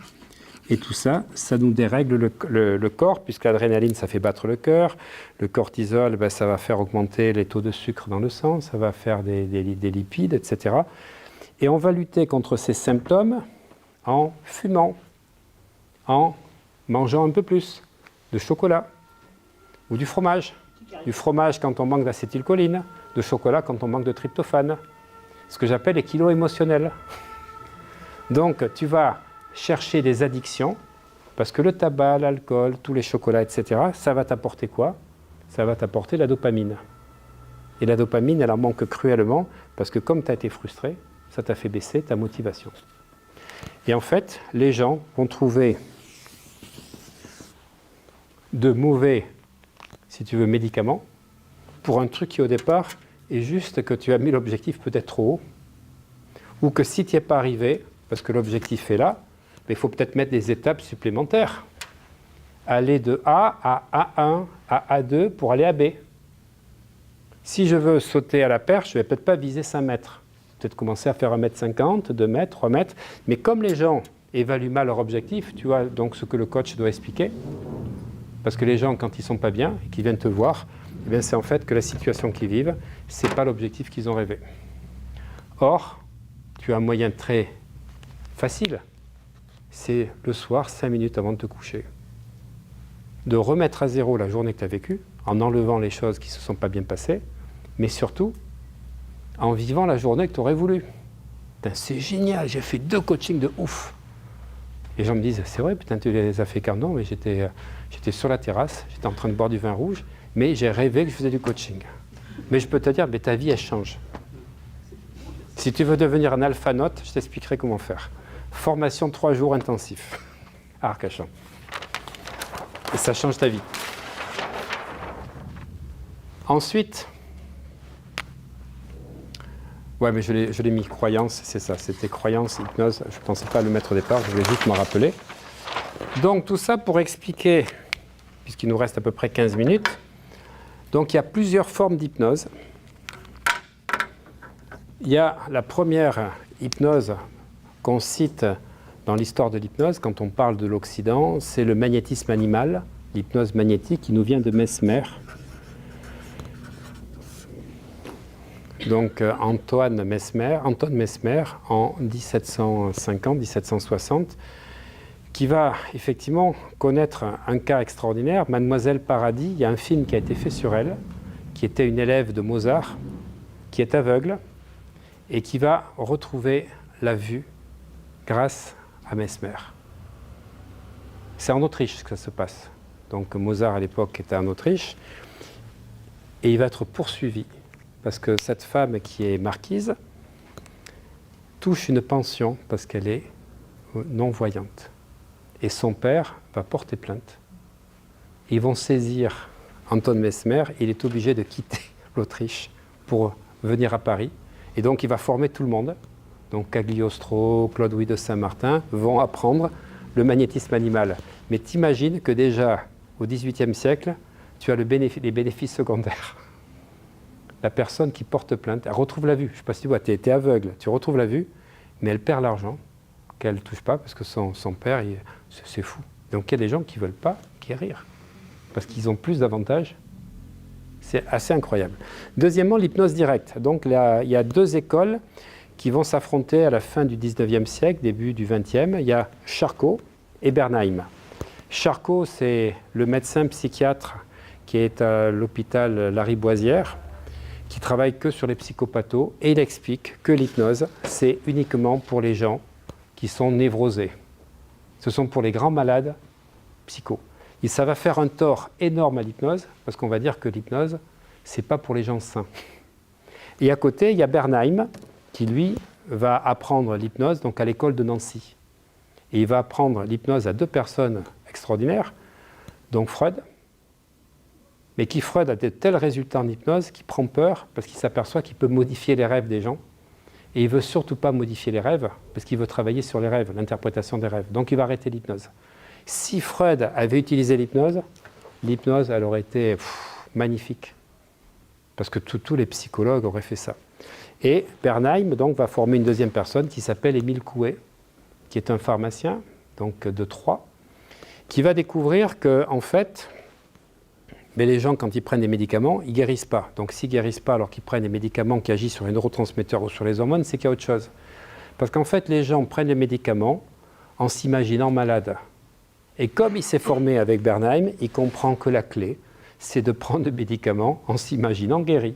Et tout ça, ça nous dérègle le corps, puisque l'adrénaline, ça fait battre le cœur. Le cortisol, ben, ça va faire augmenter les taux de sucre dans le sang, ça va faire des lipides, etc. Et on va lutter contre ces symptômes en fumant, en mangeant un peu plus de chocolat ou du fromage. Du fromage quand on manque d'acétylcholine, de chocolat quand on manque de tryptophane. Ce que j'appelle les kilos émotionnels. Donc, tu vas chercher des addictions, parce que le tabac, l'alcool, tous les chocolats, etc., ça va t'apporter quoi? Ça va t'apporter la dopamine. Et la dopamine, elle en manque cruellement, parce que comme tu as été frustré, ça t'a fait baisser ta motivation. Et en fait, les gens vont trouver de mauvais, si tu veux, médicaments, pour un truc qui au départ est juste que tu as mis l'objectif peut-être trop haut, ou que si tu n'y es pas arrivé, parce que l'objectif est là, mais il faut peut-être mettre des étapes supplémentaires. Aller de A à A1 à A2 pour aller à B. Si je veux sauter à la perche, je ne vais peut-être pas viser 5 mètres. Peut-être commencer à faire 1m50, 2 mètres, 3 mètres. Mais comme les gens évaluent mal leur objectif, tu vois donc ce que le coach doit expliquer. Parce que les gens, quand ils ne sont pas bien et qu'ils viennent te voir, eh bien, c'est en fait que la situation qu'ils vivent, ce n'est pas l'objectif qu'ils ont rêvé. Or, tu as un moyen très facile, c'est le soir, 5 minutes avant de te coucher. De remettre à zéro la journée que tu as vécue, en enlevant les choses qui ne se sont pas bien passées, mais surtout en vivant la journée que tu aurais voulu. C'est génial, j'ai fait 2 coachings de ouf. Les gens me disent, c'est vrai, putain, tu les as fait quand? Non, mais j'étais sur la terrasse, j'étais en train de boire du vin rouge, mais j'ai rêvé que je faisais du coaching. Mais je peux te dire, mais ta vie, elle change. Si tu veux devenir un alphanote, je t'expliquerai comment faire. Formation 3 jours intensif à Arcachon. Et ça change ta vie. Ensuite, ouais, mais je l'ai mis croyance, c'est ça, c'était croyance, hypnose. Je ne pensais pas le mettre au départ, je voulais juste m'en rappeler. Donc tout ça pour expliquer, puisqu'il nous reste à peu près 15 minutes. Donc il y a plusieurs formes d'hypnose. Il y a la première hypnose qu'on cite dans l'histoire de l'hypnose, quand on parle de l'Occident, c'est le magnétisme animal, l'hypnose magnétique qui nous vient de Mesmer. Donc Antoine Mesmer en 1750-1760, qui va effectivement connaître un cas extraordinaire. Mademoiselle Paradis, il y a un film qui a été fait sur elle, qui était une élève de Mozart, qui est aveugle, et qui va retrouver la vue grâce à Mesmer. C'est en Autriche que ça se passe. Donc Mozart à l'époque était en Autriche, et il va être poursuivi, parce que cette femme qui est marquise touche une pension parce qu'elle est non-voyante. Et son père va porter plainte. Ils vont saisir Anton Mesmer, et il est obligé de quitter l'Autriche pour venir à Paris. Et donc il va former tout le monde. Donc Cagliostro, Claude-Louis de Saint-Martin vont apprendre le magnétisme animal. Mais t'imagines que déjà au XVIIIe siècle, tu as les bénéfices secondaires. La personne qui porte plainte, elle retrouve la vue. Je ne sais pas si tu vois, tu es aveugle, tu retrouves la vue, mais elle perd l'argent qu'elle ne touche pas parce que son père, c'est fou. Donc il y a des gens qui ne veulent pas guérir parce qu'ils ont plus d'avantages. C'est assez incroyable. Deuxièmement, l'hypnose directe. Donc il y a 2 écoles qui vont s'affronter à la fin du 19e siècle, début du 20e. Il y a Charcot et Bernheim. Charcot, c'est le médecin psychiatre qui est à l'hôpital Lariboisière, qui travaille que sur les psychopathos, et il explique que l'hypnose, c'est uniquement pour les gens qui sont névrosés. Ce sont pour les grands malades psychos. Et ça va faire un tort énorme à l'hypnose, parce qu'on va dire que l'hypnose, c'est pas pour les gens sains. Et à côté, il y a Bernheim, qui lui va apprendre l'hypnose donc à l'école de Nancy. Et il va apprendre l'hypnose à 2 personnes extraordinaires, donc Freud mais qui Freud a de tels résultats en hypnose qu'il prend peur parce qu'il s'aperçoit qu'il peut modifier les rêves des gens. Et il ne veut surtout pas modifier les rêves parce qu'il veut travailler sur les rêves, l'interprétation des rêves. Donc il va arrêter l'hypnose. Si Freud avait utilisé l'hypnose, elle aurait été magnifique. Parce que tous les psychologues auraient fait ça. Et Bernheim donc, va former une deuxième personne qui s'appelle Émile Coué, qui est un pharmacien donc de Troyes, qui va découvrir que, en fait, mais les gens, quand ils prennent des médicaments, ils ne guérissent pas. Donc s'ils ne guérissent pas alors qu'ils prennent des médicaments qui agissent sur les neurotransmetteurs ou sur les hormones, c'est qu'il y a autre chose. Parce qu'en fait, les gens prennent les médicaments en s'imaginant malades. Et comme il s'est formé avec Bernheim, il comprend que la clé, c'est de prendre le médicament en s'imaginant guéri.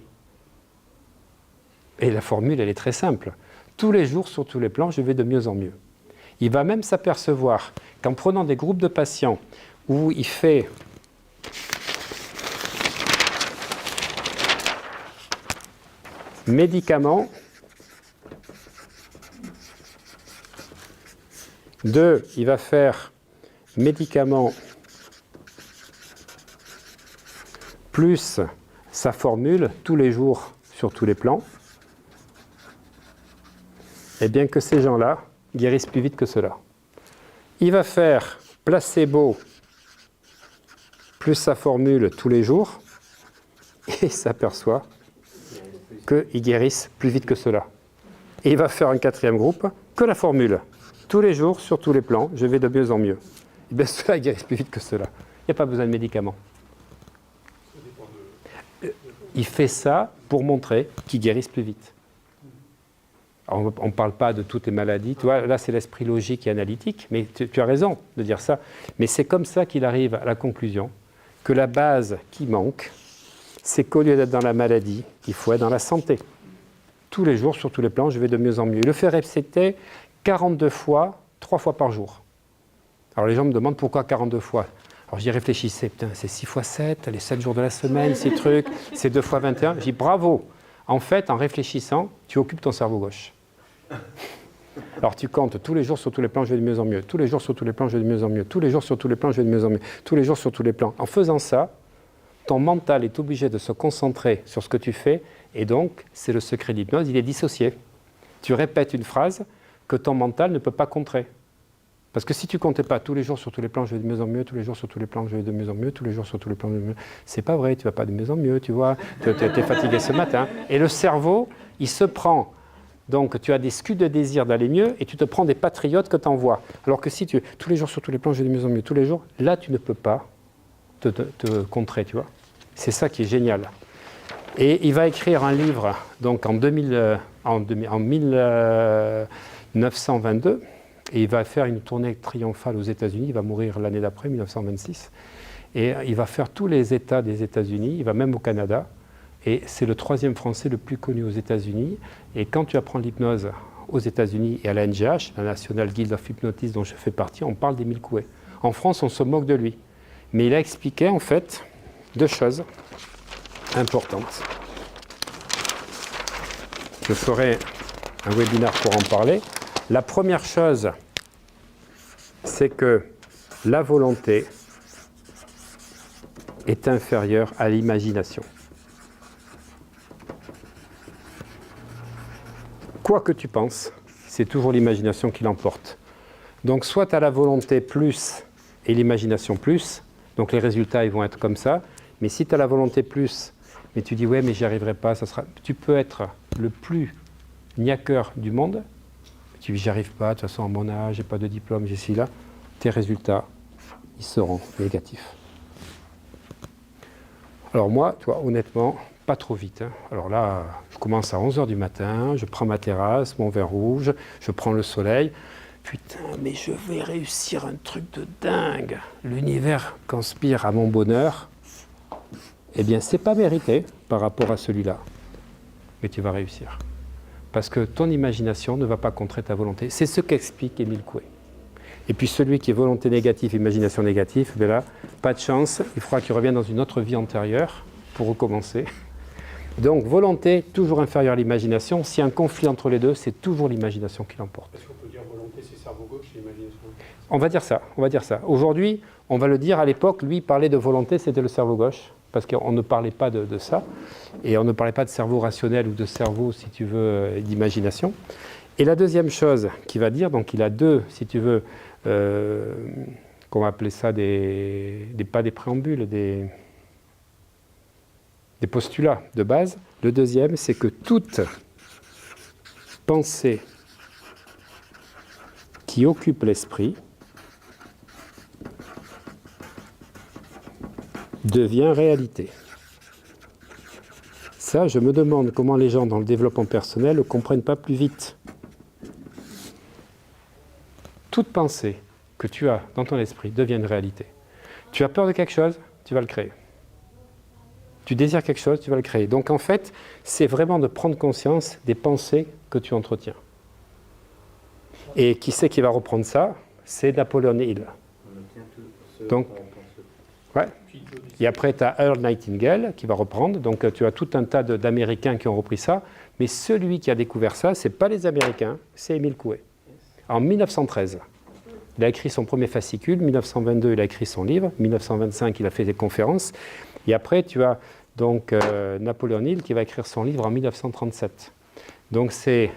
Et la formule, elle est très simple. Tous les jours, sur tous les plans, je vais de mieux en mieux. Il va même s'apercevoir qu'en prenant des groupes de patients où il fait médicaments, 2, il va faire médicaments plus sa formule tous les jours sur tous les plans, et bien que ces gens-là guérissent plus vite que cela. Il va faire placebo plus sa formule tous les jours, et il s'aperçoit qu'ils guérissent plus vite que cela. Et il va faire un 4e groupe, que la formule. Tous les jours, sur tous les plans, je vais de mieux en mieux. Et bien cela guérissent plus vite que cela. Il n'y a pas besoin de médicaments. Il fait ça pour montrer qu'ils guérissent plus vite. Alors, on ne parle pas de toutes les maladies. Tu vois, là, c'est l'esprit logique et analytique, mais tu as raison de dire ça. Mais c'est comme ça qu'il arrive à la conclusion que la base qui manque, c'est qu'au lieu d'être dans la maladie, il faut être dans la santé. Tous les jours, sur tous les plans, je vais de mieux en mieux. Il le fait répéter 42 fois, 3 fois par jour. Alors les gens me demandent pourquoi 42 fois. Alors j'y réfléchissais, putain, c'est 6 fois 7, les 7 jours de la semaine, ces trucs, c'est 2 fois 21. Je dis bravo. En fait, en réfléchissant, tu occupes ton cerveau gauche. Alors tu comptes tous les jours sur tous les plans, je vais de mieux en mieux. Tous les jours sur tous les plans, je vais de mieux en mieux. Tous les jours sur tous les plans, je vais de mieux en mieux. Tous les jours sur tous les plans. En faisant ça, ton mental est obligé de se concentrer sur ce que tu fais, et donc, c'est le secret de l'hypnose, il est dissocié. Tu répètes une phrase que ton mental ne peut pas contrer. Parce que si tu ne comptais pas tous les jours sur tous les plans, je vais de mieux en mieux, tous les jours sur tous les plans, je vais de mieux en mieux, tous les jours sur tous les plans, je vais de mieux en mieux, c'est pas vrai, tu ne vas pas de mieux en mieux, tu vois, tu es fatigué ce matin. Et le cerveau, il se prend. Donc, tu as des scuds de désir d'aller mieux et tu te prends des patriotes que tu envoies. Alors que si tu tous les jours sur tous les plans, je vais de mieux en mieux, tous les jours, là, tu ne peux pas te contrer, tu vois. C'est ça qui est génial. Et il va écrire un livre donc en 1922, et il va faire une tournée triomphale aux États-Unis. Il va mourir l'année d'après, 1926. Et il va faire tous les États des États-Unis, il va même au Canada. Et c'est le 3e Français le plus connu aux États-Unis. Et quand tu apprends l'hypnose aux États-Unis et à la NGH, la National Guild of Hypnotists dont je fais partie, on parle d'Émile Coué. En France, on se moque de lui. Mais il a expliqué en fait 2 choses importantes. Je ferai un webinaire pour en parler. La première chose, c'est que la volonté est inférieure à l'imagination. Quoi que tu penses, c'est toujours l'imagination qui l'emporte. Donc soit tu as la volonté plus et l'imagination plus, donc les résultats ils vont être comme ça, mais si tu as la volonté plus, mais tu dis ouais mais j'y arriverai pas, ça sera... tu peux être le plus niaqueur du monde, tu dis j'y arrive pas, de toute façon à mon âge, j'ai pas de diplôme, j'ai ci là, tes résultats, ils seront négatifs. Alors moi, tu vois, honnêtement, pas trop vite. Hein. Alors là, je commence à 11h du matin, je prends ma terrasse, mon verre rouge, je prends le soleil. Putain, mais je vais réussir un truc de dingue. L'univers conspire à mon bonheur. Eh bien, c'est pas mérité par rapport à celui-là. Mais tu vas réussir. Parce que ton imagination ne va pas contrer ta volonté. C'est ce qu'explique Émile Coué. Et puis celui qui est volonté négative, imagination négative, ben là, pas de chance, il faudra qu'il revienne dans une autre vie antérieure pour recommencer. Donc volonté toujours inférieure à l'imagination. S'il y a un conflit entre les deux, c'est toujours l'imagination qui l'emporte. Est-ce qu'on peut dire volonté, c'est cerveau gauche et imagination? On va dire ça, on va dire ça. Aujourd'hui, on va le dire, à l'époque, lui, il parlait de volonté, c'était le cerveau gauche. parce qu'on ne parlait pas de ça, et on ne parlait pas de cerveau rationnel ou de cerveau, si tu veux, d'imagination. Et la deuxième chose qu'il va dire, donc il a deux, si tu veux, qu'on va appeler ça pas des préambules, des postulats de base. Le deuxième, c'est que toute pensée qui occupe l'esprit devient réalité. Ça, je me demande comment les gens dans le développement personnel ne comprennent pas plus vite. Toute pensée que tu as dans ton esprit devient une réalité. Tu as peur de quelque chose, tu vas le créer. Tu désires quelque chose, tu vas le créer. Donc en fait, c'est vraiment de prendre conscience des pensées que tu entretiens. Et qui c'est qui va reprendre ça? C'est Napoleon Hill. Donc, ouais. Et après, tu as Earl Nightingale qui va reprendre. Donc tu as tout un tas d'Américains qui ont repris ça. Mais celui qui a découvert ça, ce n'est pas les Américains, c'est Émile Coué. En 1913. Il a écrit son premier fascicule, 1922 il a écrit son livre, 1925 il a fait des conférences, et après tu as donc Napoleon Hill qui va écrire son livre en 1937. Donc c'est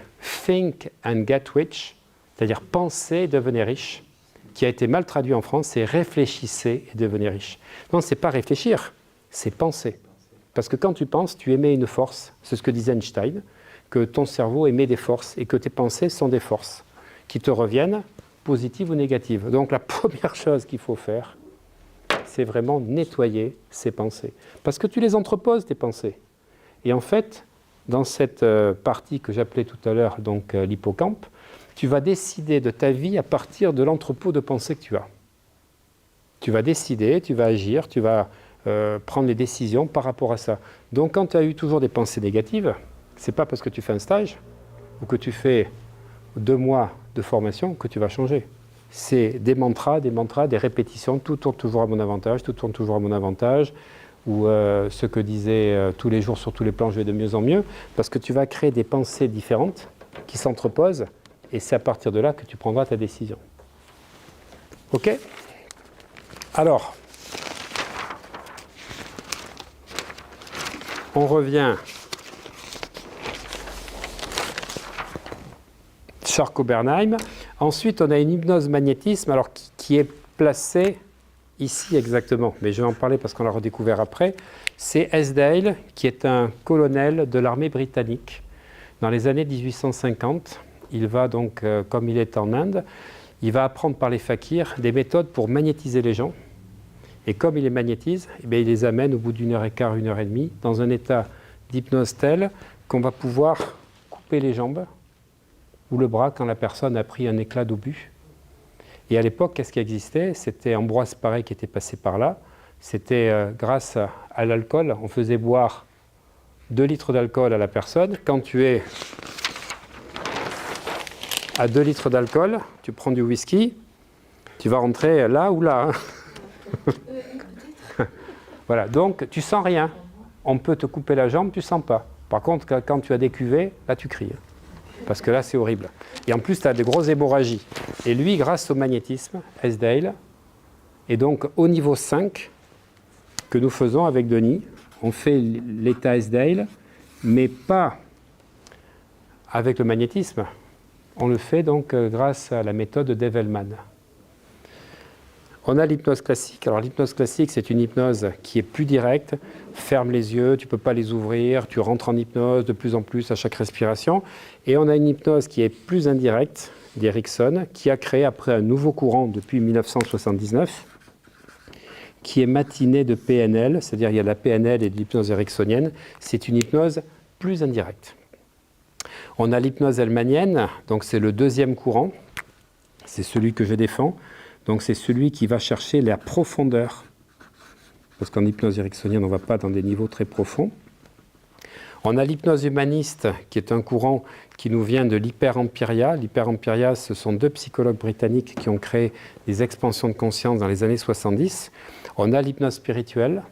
Think and Get Rich, c'est-à-dire penser, devenez riche, qui a été mal traduit en France, c'est réfléchissez et devenez riche. Non, c'est pas réfléchir, c'est penser. Parce que quand tu penses, tu émets une force, c'est ce que disait Einstein, que ton cerveau émet des forces et que tes pensées sont des forces qui te reviennent, positives ou négatives. Donc la première chose qu'il faut faire, c'est vraiment nettoyer ses pensées. Parce que tu les entreposes, tes pensées. Et en fait, dans cette partie que j'appelais tout à l'heure, donc l'hippocampe, tu vas décider de ta vie à partir de l'entrepôt de pensées que tu as. Tu vas décider, tu vas agir, tu vas prendre les décisions par rapport à ça. Donc quand tu as eu toujours des pensées négatives, c'est pas parce que tu fais un stage ou que tu fais 2 mois de formation que tu vas changer. C'est des mantras, des répétitions, tout tourne toujours à mon avantage, tout tourne toujours à mon avantage, ou ce que disait tous les jours sur tous les plans, je vais de mieux en mieux, parce que tu vas créer des pensées différentes qui s'entreposent, et c'est à partir de là que tu prendras ta décision. Ok? Alors, on revient. Charcot-Bernheim. Ensuite, on a une hypnose magnétisme, alors qui est placée ici exactement, mais je vais en parler parce qu'on l'a redécouvert après. C'est Esdale, qui est un colonel de l'armée britannique. Dans les années 1850, il va donc, comme il est en Inde, il va apprendre par les fakirs des méthodes pour magnétiser les gens. Et comme il les magnétise, eh bien, il les amène au bout d'1 heure et quart, 1 heure et demie, dans un état d'hypnose tel qu'on va pouvoir couper les jambes ou le bras quand la personne a pris un éclat d'obus. Et à l'époque, qu'est-ce qui existait? C'était Ambroise Paré qui était passé par là. C'était grâce à l'alcool. On faisait boire 2 litres d'alcool à la personne. Quand tu es à 2 litres d'alcool, tu prends du whisky, tu vas rentrer là ou là. Voilà, donc tu sens rien. On peut te couper la jambe, tu ne sens pas. Par contre, quand tu as des cuvées, là tu cries. Parce que là, c'est horrible. Et en plus, tu as des grosses hémorragies. Et lui, grâce au magnétisme, Esdale, et donc au niveau 5, que nous faisons avec Denis, on fait l'état Esdale, mais pas avec le magnétisme. On le fait donc grâce à la méthode d'Evelman. On a l'hypnose classique. Alors l'hypnose classique, c'est une hypnose qui est plus directe. Ferme les yeux, tu ne peux pas les ouvrir, tu rentres en hypnose de plus en plus à chaque respiration. Et on a une hypnose qui est plus indirecte, d'Erickson, qui a créé après un nouveau courant depuis 1979, qui est matinée de PNL, c'est-à-dire il y a la PNL et de l'hypnose ericksonienne. C'est une hypnose plus indirecte. On a l'hypnose hellmanienne, donc c'est le deuxième courant, c'est celui que je défends. Donc c'est celui qui va chercher la profondeur, parce qu'en hypnose ericksonienne, on ne va pas dans des niveaux très profonds. On a l'hypnose humaniste, qui est un courant qui nous vient de l'hyperempiria. L'hyperempiria, ce sont 2 psychologues britanniques qui ont créé des expansions de conscience dans les années 70. On a l'hypnose spirituelle,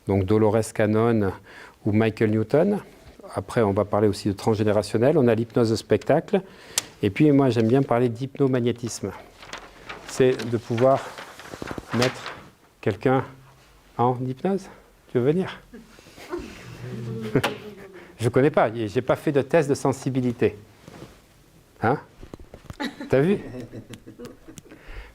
donc Dolores Cannon ou Michael Newton. Après, on va parler aussi de transgénérationnel. On a l'hypnose de spectacle. Et puis, moi, j'aime bien parler d'hypnomagnétisme. C'est de pouvoir mettre quelqu'un en hypnose. veux venir? Je ne connais pas, j'ai pas fait de test de sensibilité. Hein? T'as vu?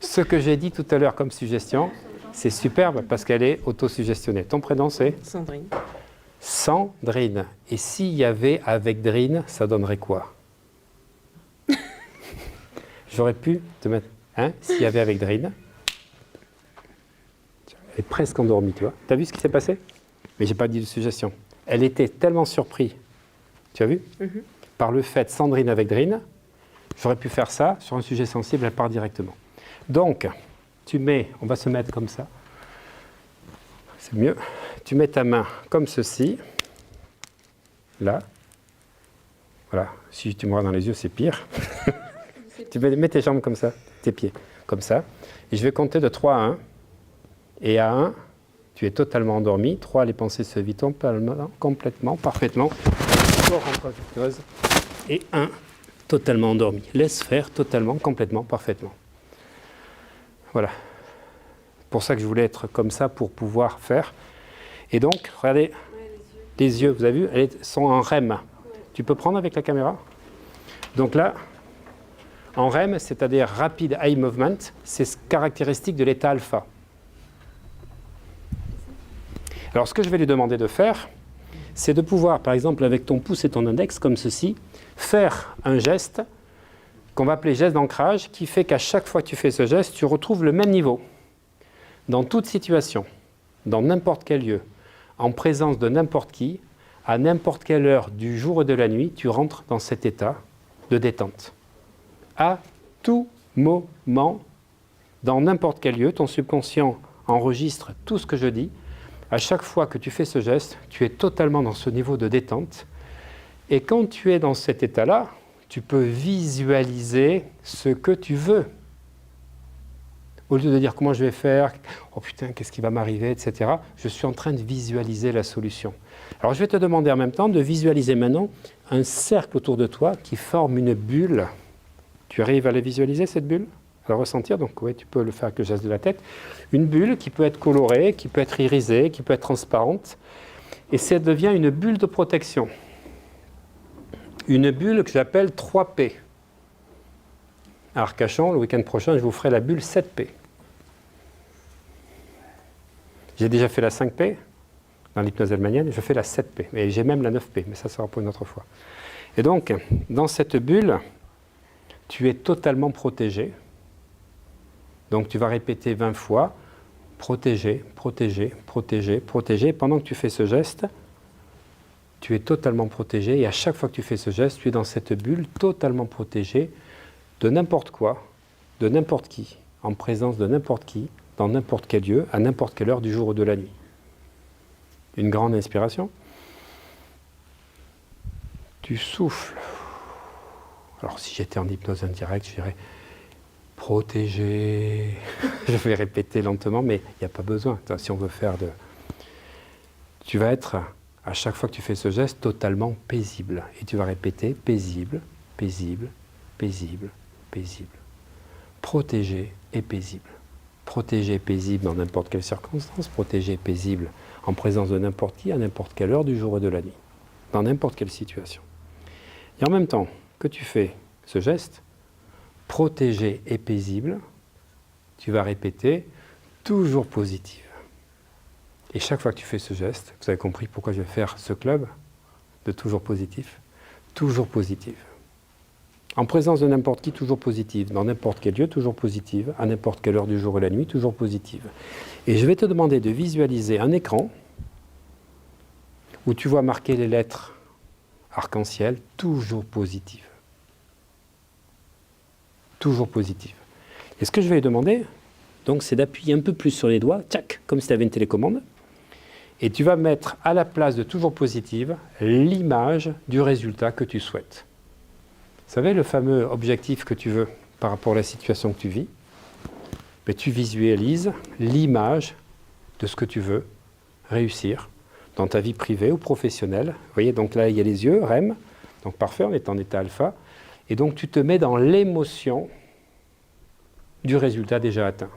Ce que j'ai dit tout à l'heure comme suggestion, c'est superbe parce qu'elle est autosuggestionnée. Ton prénom c'est? Sandrine. Sandrine. Et s'il y avait avec Drine, ça donnerait quoi? J'aurais pu te mettre... Hein? S'il y avait avec Drine. Elle est presque endormie, tu vois. T'as vu ce qui s'est passé? Mais j'ai pas dit de suggestion. Elle était tellement surprise, tu as vu? Par le fait Sandrine avec Drine, j'aurais pu faire ça sur un sujet sensible, elle part directement. Donc, tu mets, on va se mettre comme ça. C'est mieux. Tu mets ta main comme ceci, là. Voilà, si tu me vois dans les yeux, c'est pire. Tu mets tes jambes comme ça, tes pieds, comme ça. Et je vais compter de 3 à 1. Et à 1, tu es totalement endormi. 3, les pensées se vident complètement, parfaitement. Corps en confuseuse. Et 1, totalement endormi. Laisse faire totalement, complètement, parfaitement. Voilà. C'est pour ça que je voulais être comme ça pour pouvoir faire. Et donc, regardez, les yeux, vous avez vu, elles sont en REM. Tu peux prendre avec la caméra? Donc là, en REM, c'est-à-dire Rapid Eye Movement, c'est caractéristique de l'état alpha. Alors, ce que je vais lui demander de faire, c'est de pouvoir, par exemple, avec ton pouce et ton index, comme ceci, faire un geste qu'on va appeler geste d'ancrage, qui fait qu'à chaque fois que tu fais ce geste, tu retrouves le même niveau. Dans toute situation, dans n'importe quel lieu, en présence de n'importe qui, à n'importe quelle heure du jour et de la nuit, tu rentres dans cet état de détente. À tout moment, dans n'importe quel lieu, ton subconscient enregistre tout ce que je dis. À chaque fois que tu fais ce geste, tu es totalement dans ce niveau de détente. Et quand tu es dans cet état-là, tu peux visualiser ce que tu veux. Au lieu de dire comment je vais faire, oh putain, qu'est-ce qui va m'arriver, etc. Je suis en train de visualiser la solution. Alors je vais te demander en même temps de visualiser maintenant un cercle autour de toi qui forme une bulle. Tu arrives à la visualiser, cette bulle? À la ressentir? Donc oui, tu peux le faire avec le geste de la tête. Une bulle qui peut être colorée, qui peut être irisée, qui peut être transparente. Et ça devient une bulle de protection. Une bulle que j'appelle 3P. À Arcachon, le week-end prochain, je vous ferai la bulle 7P. J'ai déjà fait la 5P dans l'hypnose hellmanienne, je fais la 7P. Et j'ai même la 9P, mais ça sera pour une autre fois. Et donc, dans cette bulle, tu es totalement protégé. Donc tu vas répéter 20 fois, protéger, protéger, protéger, protéger. Pendant que tu fais ce geste, tu es totalement protégé. Et à chaque fois que tu fais ce geste, tu es dans cette bulle totalement protégée de n'importe quoi, de n'importe qui, en présence de n'importe qui, dans n'importe quel lieu, à n'importe quelle heure du jour ou de la nuit. Une grande inspiration. Tu souffles. Alors si j'étais en hypnose indirecte, je dirais protéger. Je vais répéter lentement, mais il n'y a pas besoin. Si on veut faire de... Tu vas être, à chaque fois que tu fais ce geste, totalement paisible. Et tu vas répéter paisible, paisible, paisible, paisible. Protégé et paisible. Protégé et paisible dans n'importe quelle circonstance. Protégé et paisible en présence de n'importe qui, à n'importe quelle heure du jour et de la nuit. Dans n'importe quelle situation. Et en même temps que tu fais ce geste, protégé et paisible, tu vas répéter toujours positive. Et chaque fois que tu fais ce geste, vous avez compris pourquoi je vais faire ce club de toujours positif, toujours positive. En présence de n'importe qui, toujours positive. Dans n'importe quel lieu, toujours positive. À n'importe quelle heure du jour et de la nuit, toujours positive. Et je vais te demander de visualiser un écran où tu vois marquer les lettres arc-en-ciel, toujours positive. Toujours positive. Et ce que je vais lui demander, donc, c'est d'appuyer un peu plus sur les doigts, tchac, comme si tu avais une télécommande. Et tu vas mettre à la place de toujours positive l'image du résultat que tu souhaites. Vous savez, le fameux objectif que tu veux par rapport à la situation que tu vis, mais tu visualises l'image de ce que tu veux réussir dans ta vie privée ou professionnelle. Vous voyez, donc là, il y a les yeux, REM, donc parfait, on est en état alpha. Et donc, tu te mets dans l'émotion du résultat déjà atteint.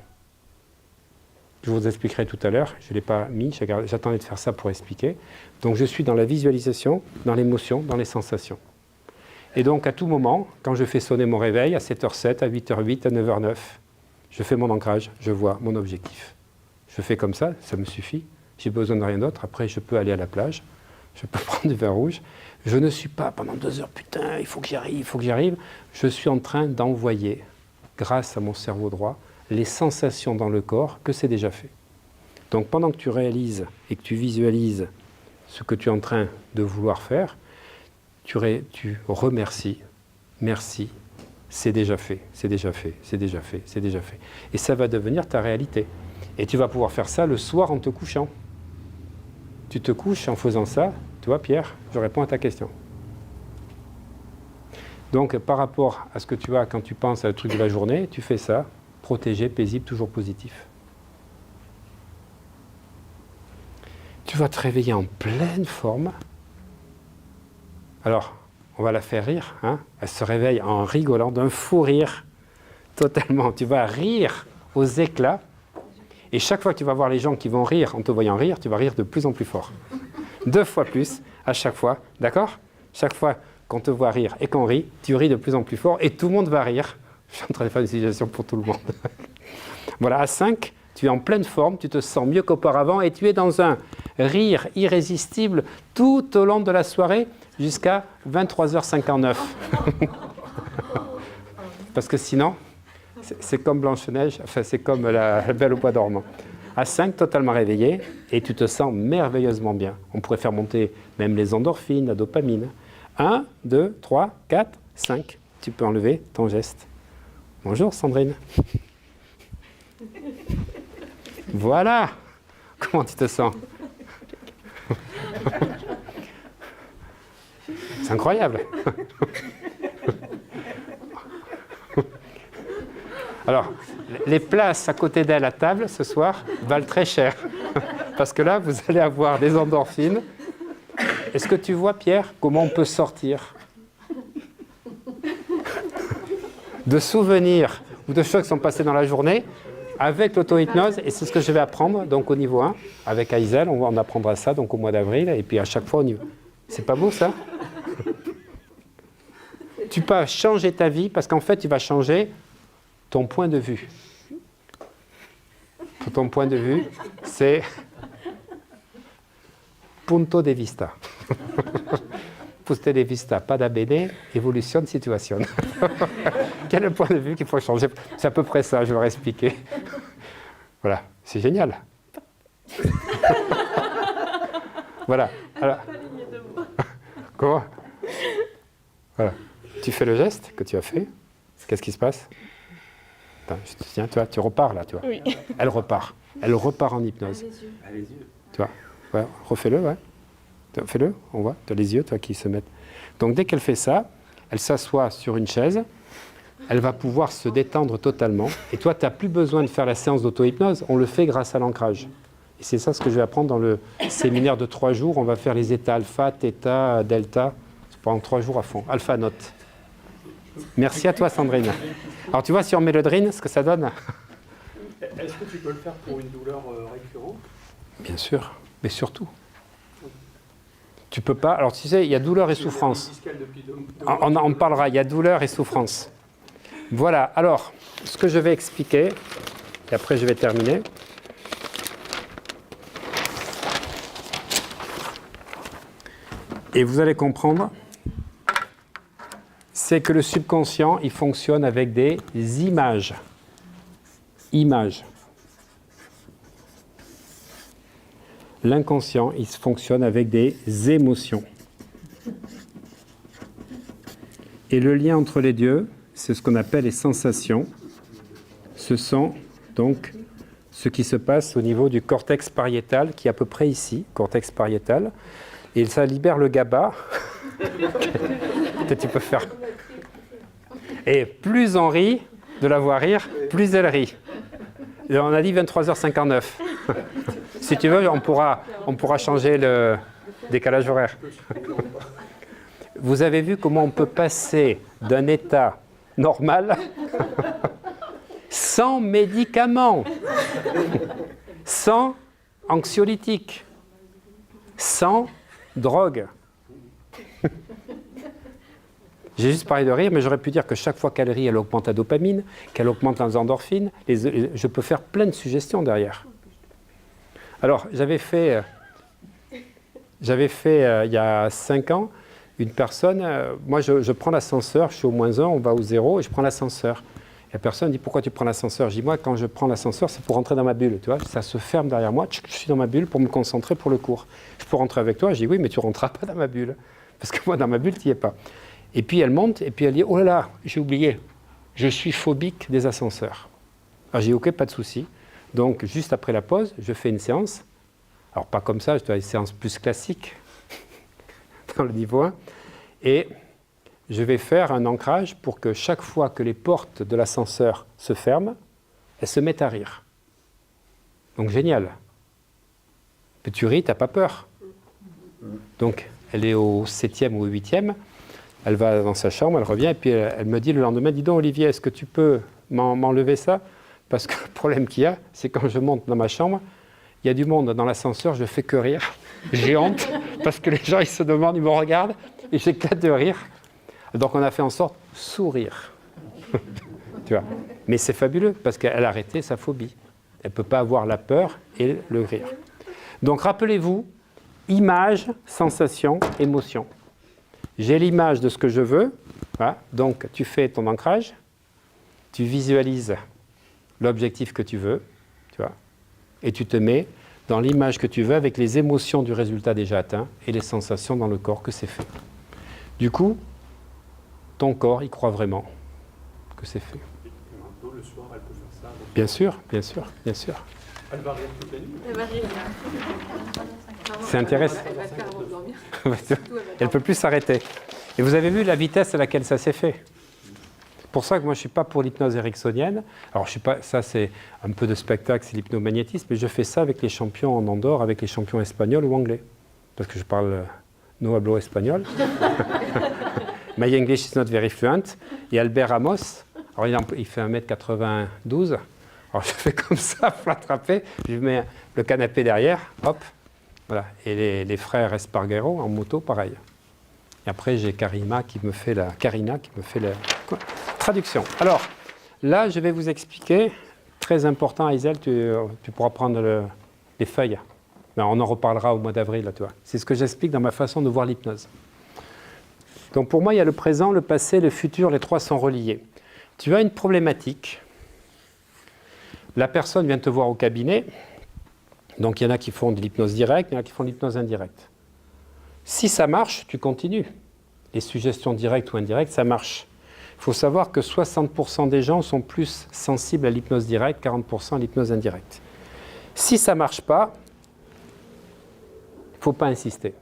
Je vous expliquerai tout à l'heure. Je ne l'ai pas mis, j'attendais de faire ça pour expliquer. Donc je suis dans la visualisation, dans l'émotion, dans les sensations. Et donc à tout moment, quand je fais sonner mon réveil, à 7h07, à 8h08, à 9h09, je fais mon ancrage, je vois mon objectif. Je fais comme ça me suffit. J'ai besoin de rien d'autre. Après, je peux aller à la plage, je peux prendre du vin rouge. Je ne suis pas pendant 2 heures, putain, il faut que j'y arrive, il faut que j'y arrive. Je suis en train d'envoyer, grâce à mon cerveau droit, les sensations dans le corps que c'est déjà fait. Donc pendant que tu réalises et que tu visualises ce que tu es en train de vouloir faire, tu remercies, merci, c'est déjà fait, c'est déjà fait, c'est déjà fait, c'est déjà fait. Et ça va devenir ta réalité. Et tu vas pouvoir faire ça le soir en te couchant. Tu te couches en faisant ça, tu vois Pierre, je réponds à ta question. Donc par rapport à ce que tu as quand tu penses à le truc de la journée, tu fais ça, protégé, paisible, toujours positif. Tu vas te réveiller en pleine forme. Alors, on va la faire rire, hein. Elle se réveille en rigolant, d'un fou rire, totalement. Tu vas rire aux éclats, et chaque fois que tu vas voir les gens qui vont rire en te voyant rire, tu vas rire de plus en plus fort. 2 fois plus à chaque fois, d'accord? Chaque fois qu'on te voit rire et qu'on rit, tu ris de plus en plus fort, et tout le monde va rire. Je suis en train de faire une situation pour tout le monde. Voilà, à 5, tu es en pleine forme, tu te sens mieux qu'auparavant, et tu es dans un rire irrésistible tout au long de la soirée, jusqu'à 23h59. Parce que sinon, c'est comme Blanche-Neige, enfin c'est comme la Belle au bois dormant. À 5, totalement réveillé, et tu te sens merveilleusement bien. On pourrait faire monter même les endorphines, la dopamine. 1, 2, 3, 4, 5. Tu peux enlever ton geste. Bonjour Sandrine. Voilà. Comment tu te sens? C'est incroyable. Alors, les places à côté d'elle à table ce soir valent très cher. Parce que là, vous allez avoir des endorphines. Est-ce que tu vois, Pierre, comment on peut sortir de souvenirs ou de choses qui sont passées dans la journée avec l'auto-hypnose? Et c'est ce que je vais apprendre donc au niveau 1. Avec Aïzel, on apprendra ça donc au mois d'avril. Et puis à chaque fois au niveau... C'est pas beau ça? Tu peux changer ta vie parce qu'en fait, tu vas changer ton point de vue. Ton point de vue, c'est punto de vista. Punto de vista, pas d'abene, évolution de situation. Quel est le point de vue qu'il faut changer? C'est à peu près ça, je vais leur expliquer. Voilà, c'est génial. Voilà. Alors, comment? Voilà. Tu fais le geste que tu as fait. Qu'est-ce qui se passe? Attends, je te tiens, toi, tu repars là, tu vois. Oui. Elle repart. Elle repart en hypnose. Les yeux. Tu vois? Ouais, refais-le, ouais. Fais-le, on voit. Tu as les yeux, toi, qui se mettent. Donc, dès qu'elle fait ça, elle s'assoit sur une chaise. Elle va pouvoir se détendre totalement. Et toi, tu n'as plus besoin de faire la séance d'auto-hypnose. On le fait grâce à l'ancrage. Et c'est ça ce que je vais apprendre dans le séminaire de 3 jours. On va faire les états alpha, theta, delta. Pendant 3 jours à fond. Alpha note. Merci à toi, Sandrine. Alors, tu vois, si on met le DRIN, ce que ça donne? Est-ce que tu peux le faire pour une douleur récurrente? Bien sûr, mais surtout. Tu peux pas... Alors, tu sais, il y a douleur et souffrance. On en parlera. Il y a douleur et souffrance. Voilà. Alors, ce que je vais expliquer, et après je vais terminer. Et vous allez comprendre, c'est que le subconscient, il fonctionne avec des images. Images. L'inconscient, il fonctionne avec des émotions. Et le lien entre les deux, c'est ce qu'on appelle les sensations. Ce sont donc ce qui se passe au niveau du cortex pariétal, qui est à peu près ici, cortex pariétal. Et ça libère le GABA. Peut-être tu peux faire. Et plus on rit, de la voir rire, plus elle rit. Et on a dit 23h59. Si tu veux, on pourra changer le décalage horaire. Vous avez vu comment on peut passer d'un état normal sans médicaments. sans anxiolytique, sans drogue. J'ai juste parlé de rire, mais j'aurais pu dire que chaque fois qu'elle rit, elle augmente la dopamine, qu'elle augmente les endorphines. Je peux faire plein de suggestions derrière. Alors, j'avais fait il y a 5 ans, une personne, moi je prends l'ascenseur, je suis au -1, on va au 0 et je prends l'ascenseur. Et la personne dit pourquoi tu prends l'ascenseur? Je dis moi quand je prends l'ascenseur c'est pour rentrer dans ma bulle, tu vois, ça se ferme derrière moi, je suis dans ma bulle pour me concentrer pour le cours. Je peux rentrer avec toi? Je dis oui mais tu rentreras pas dans ma bulle, parce que moi dans ma bulle tu n'y es pas. Et puis elle monte et puis elle dit oh là là, j'ai oublié, je suis phobique des ascenseurs. Alors j'ai dit ok, pas de souci. Donc juste après la pause, je fais une séance. Alors pas comme ça, je dois une séance plus classique, dans le niveau 1. Et je vais faire un ancrage pour que chaque fois que les portes de l'ascenseur se ferment, elles se mettent à rire. Donc génial. Puis tu ris, tu n'as pas peur. Donc elle est au 7e ou au 8e, elle va dans sa chambre, elle revient, et puis elle me dit le lendemain, dis donc Olivier, est-ce que tu peux m'enlever ça? Parce que le problème qu'il y a, c'est quand je monte dans ma chambre, il y a du monde dans l'ascenseur, je fais que rire. J'ai honte parce que les gens ils se demandent, ils me regardent et j'éclate de rire. Donc on a fait en sorte de sourire. Tu vois. Mais c'est fabuleux parce qu'elle a arrêté sa phobie. Elle ne peut pas avoir la peur et le rire. Donc rappelez-vous, image, sensation, émotion. J'ai l'image de ce que je veux. Voilà. Donc tu fais ton ancrage, tu visualises l'objectif que tu veux, tu vois. Et tu te mets dans l'image que tu veux avec les émotions du résultat déjà atteint et les sensations dans le corps que c'est fait. Du coup, ton corps y croit vraiment que c'est fait. Et maintenant, le soir, elle peut faire ça. Bien sûr, bien sûr, bien sûr. Elle va rire toute la nuit. Elle va rire. C'est intéressant. Elle va faire avant de dormir. Elle ne peut plus s'arrêter. Et vous avez vu la vitesse à laquelle ça s'est fait. C'est pour ça que moi je ne suis pas pour l'hypnose ericksonienne. Alors je suis pas, ça c'est un peu de spectacle, c'est l'hypnomagnétisme, mais je fais ça avec les champions en Andorre, avec les champions espagnols ou anglais. Parce que je parle no hablo espagnol. My English is not very fluent. Et Albert Ramos, alors il fait 1m92. Alors je fais comme ça pour l'attraper, je mets le canapé derrière, hop, voilà. Et les frères Espargaro en moto, pareil. Et après j'ai Karina qui me fait la traduction. Alors, là, je vais vous expliquer, très important, Aïsel, tu pourras prendre les feuilles. Ben, on en reparlera au mois d'avril, là, tu vois. C'est ce que j'explique dans ma façon de voir l'hypnose. Donc, pour moi, il y a le présent, le passé, le futur, les trois sont reliés. Tu as une problématique. La personne vient te voir au cabinet. Donc, il y en a qui font de l'hypnose directe, il y en a qui font de l'hypnose indirecte. Si ça marche, tu continues. Les suggestions directes ou indirectes, ça marche. Il faut savoir que 60% des gens sont plus sensibles à l'hypnose directe, 40% à l'hypnose indirecte. Si ça ne marche pas, il ne faut pas insister.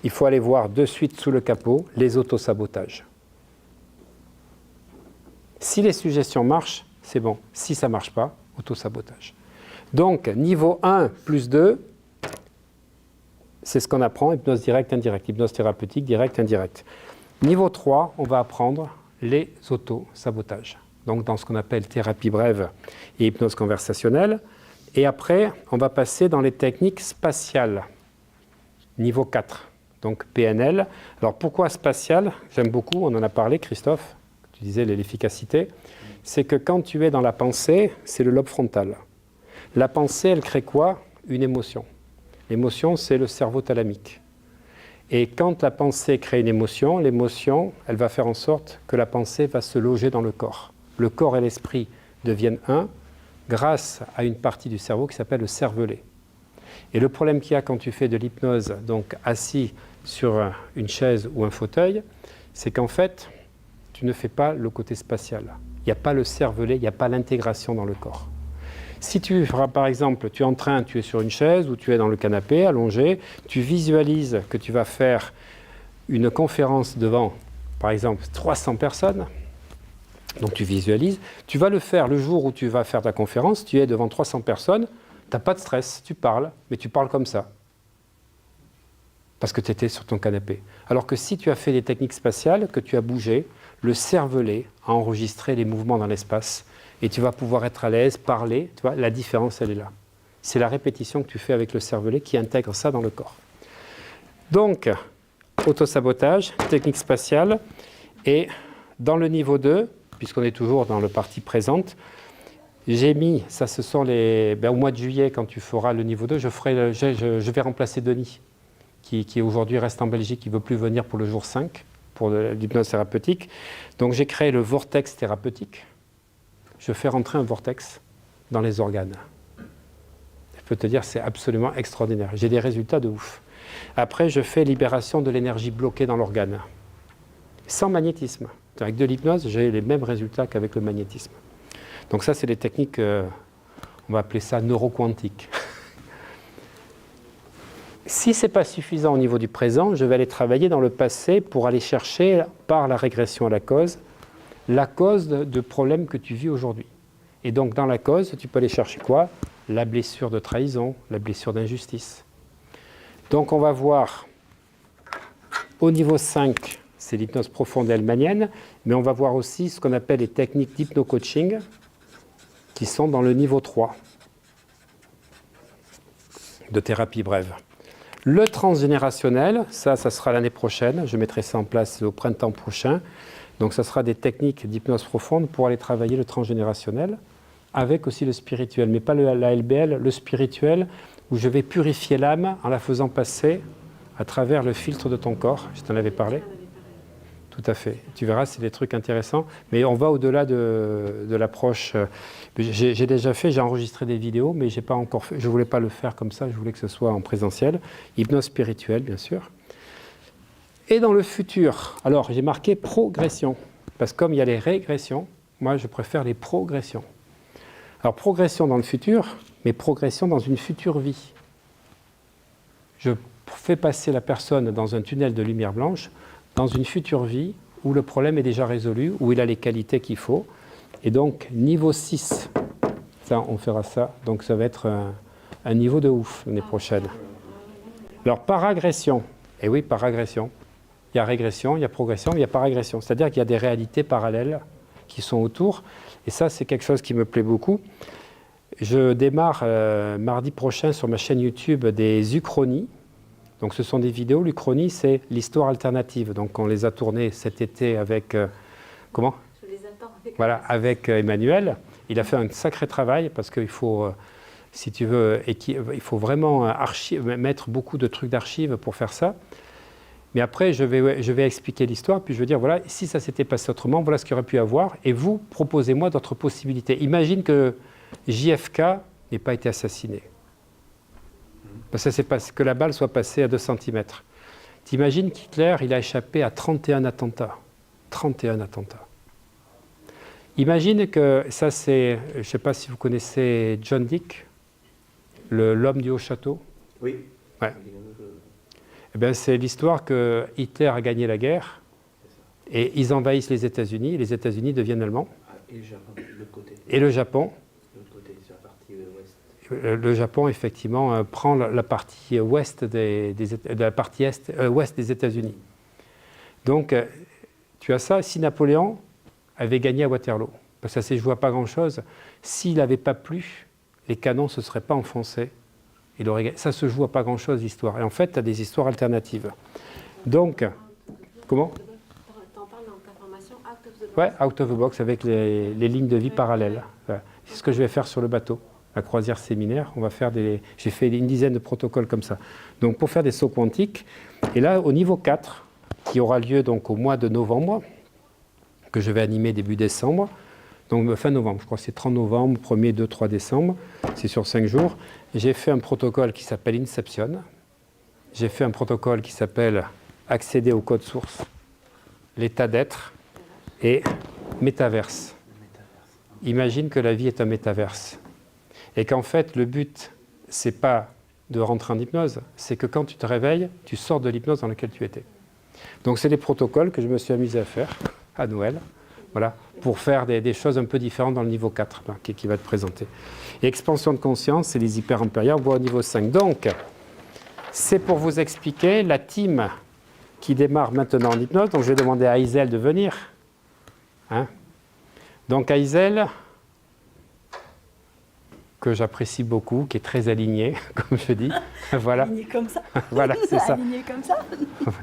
Il faut aller voir de suite sous le capot les autosabotages. Si les suggestions marchent, c'est bon. Si ça ne marche pas, autosabotage. Donc, niveau 1 plus 2, c'est ce qu'on apprend, hypnose directe, indirecte, hypnose thérapeutique, directe, indirecte. Niveau 3, on va apprendre les autosabotages. Donc dans ce qu'on appelle thérapie brève et hypnose conversationnelle. Et après, on va passer dans les techniques spatiales. Niveau 4, donc PNL. Alors pourquoi spatial? J'aime beaucoup, on en a parlé, Christophe, tu disais l'efficacité. C'est que quand tu es dans la pensée, c'est le lobe frontal. La pensée, elle crée quoi? Une émotion. L'émotion, c'est le cerveau thalamique. Et quand la pensée crée une émotion, l'émotion, elle va faire en sorte que la pensée va se loger dans le corps. Le corps et l'esprit deviennent un grâce à une partie du cerveau qui s'appelle le cervelet. Et le problème qu'il y a quand tu fais de l'hypnose, donc assis sur une chaise ou un fauteuil, c'est qu'en fait, tu ne fais pas le côté spatial. Il n'y a pas le cervelet, il n'y a pas l'intégration dans le corps. Si tu feras, par exemple, tu es sur une chaise ou tu es dans le canapé, allongé, tu visualises que tu vas faire une conférence devant, par exemple, 300 personnes, donc tu visualises, tu vas le faire le jour où tu vas faire ta conférence, tu es devant 300 personnes, tu n'as pas de stress, tu parles, mais tu parles comme ça, parce que tu étais sur ton canapé. Alors que si tu as fait des techniques spatiales, que tu as bougé, le cervelet a enregistré les mouvements dans l'espace, et tu vas pouvoir être à l'aise, parler, tu vois, la différence, elle est là. C'est la répétition que tu fais avec le cervelet qui intègre ça dans le corps. Donc, autosabotage, technique spatiale. Et dans le niveau 2, puisqu'on est toujours dans le partie présente, j'ai mis, ça ce sont les... au mois de juillet, quand tu feras le niveau 2, je vais remplacer Denis, qui aujourd'hui reste en Belgique, qui ne veut plus venir pour le jour 5, pour l'hypnose thérapeutique. Donc j'ai créé le vortex thérapeutique. Je fais rentrer un vortex dans les organes. Je peux te dire, c'est absolument extraordinaire. J'ai des résultats de ouf. Après, je fais libération de l'énergie bloquée dans l'organe, sans magnétisme. Avec de l'hypnose, j'ai les mêmes résultats qu'avec le magnétisme. Donc ça, c'est des techniques, on va appeler ça neuroquantiques. Si ce n'est pas suffisant au niveau du présent, je vais aller travailler dans le passé pour aller chercher, par la régression à la cause de problèmes que tu vis aujourd'hui. Et donc, dans la cause, tu peux aller chercher quoi? La blessure de trahison, la blessure d'injustice. Donc, on va voir, au niveau 5, c'est l'hypnose profonde et hellmanienne, mais on va voir aussi ce qu'on appelle les techniques d'hypno-coaching, qui sont dans le niveau 3 de thérapie brève. Le transgénérationnel, ça sera l'année prochaine. Je mettrai ça en place au printemps prochain. Donc, ça sera des techniques d'hypnose profonde pour aller travailler le transgénérationnel, avec aussi le spirituel, mais pas la LBL, le spirituel, où je vais purifier l'âme en la faisant passer à travers le filtre de ton corps. Je t'en avais parlé. Tout à fait. Tu verras, c'est des trucs intéressants. Mais on va au-delà de l'approche. J'ai déjà fait, j'ai enregistré des vidéos, mais j'ai pas encore fait, je ne voulais pas le faire comme ça, je voulais que ce soit en présentiel. Hypnose spirituelle, bien sûr. Et dans le futur, alors j'ai marqué progression. Parce que comme il y a les régressions, moi je préfère les progressions. Alors progression dans le futur, mais progression dans une future vie. Je fais passer la personne dans un tunnel de lumière blanche, dans une future vie où le problème est déjà résolu, où il a les qualités qu'il faut. Et donc, niveau 6, ça, on fera ça. Donc, ça va être un niveau de ouf l'année prochaine. Alors, par agression, et oui, par agression, il y a régression, il y a progression, mais il y a par agression. C'est-à-dire qu'il y a des réalités parallèles qui sont autour. Et ça, c'est quelque chose qui me plaît beaucoup. Je démarre mardi prochain sur ma chaîne YouTube des uchronies. Donc ce sont des vidéos. L'Uchronie, c'est l'histoire alternative. Donc on les a tournées cet été avec... comment ? Je les attends avec... Voilà, avec Emmanuel. Il a fait un sacré travail parce qu'il faut, si tu veux, il faut vraiment mettre beaucoup de trucs d'archives pour faire ça. Mais après, je vais expliquer l'histoire, puis je vais dire, voilà, si ça s'était passé autrement, voilà ce qu'il aurait pu avoir, et vous, proposez-moi d'autres possibilités. Imagine que JFK n'ait pas été assassiné. Parce que la balle soit passée à 2 cm. T'imagines qu'Hitler, il a échappé à 31 attentats. 31 attentats. Imagine que, ça c'est, je ne sais pas si vous connaissez John Dick, l'homme du haut château. Oui. Ouais. Eh bien, c'est l'histoire que Hitler a gagné la guerre et ils envahissent les États-Unis. Et les États-Unis deviennent allemands. Et le Japon, de l'autre côté. Et le Japon. L'autre côté, c'est la partie ouest. Le Japon, effectivement, prend la partie ouest la partie ouest des États-Unis. Donc, tu as ça. Si Napoléon avait gagné à Waterloo, parce que ça ne se joue à pas grand-chose, s'il n'avait pas plu, les canons ne se seraient pas enfoncés. Ça se joue à pas grand-chose, l'histoire. Et en fait, tu as des histoires alternatives. Donc, comment ? T'en parles dans ta formation Out of the Box. Ouais, out of the box, avec les lignes de vie parallèles. Ouais. C'est ce que je vais faire sur le bateau. La croisière séminaire, j'ai fait une dizaine de protocoles comme ça. Donc, pour faire des sauts quantiques. Et là, au niveau 4, qui aura lieu donc au mois de novembre, que je vais animer début décembre, donc fin novembre, je crois que c'est 30 novembre, 1er, 2, 3 décembre, c'est sur 5 jours. J'ai fait un protocole qui s'appelle Inception. J'ai fait un protocole qui s'appelle Accéder au code source, l'état d'être et métaverse. Imagine que la vie est un métaverse. Et qu'en fait, le but, c'est pas de rentrer en hypnose, c'est que quand tu te réveilles, tu sors de l'hypnose dans laquelle tu étais. Donc c'est des protocoles que je me suis amusé à faire à Noël. Voilà, pour faire des choses un peu différentes dans le niveau 4 qui va être présenté. Et expansion de conscience, c'est les hyper-ampérieurs, on voit au niveau 5. Donc, c'est pour vous expliquer la team qui démarre maintenant en hypnose. Donc, je vais demander à Aïzel de venir. Hein? Donc, Aïzel, que j'apprécie beaucoup, qui est très aligné, comme je dis. Voilà, Aligné comme ça. voilà, c'est ça. Aligné comme ça.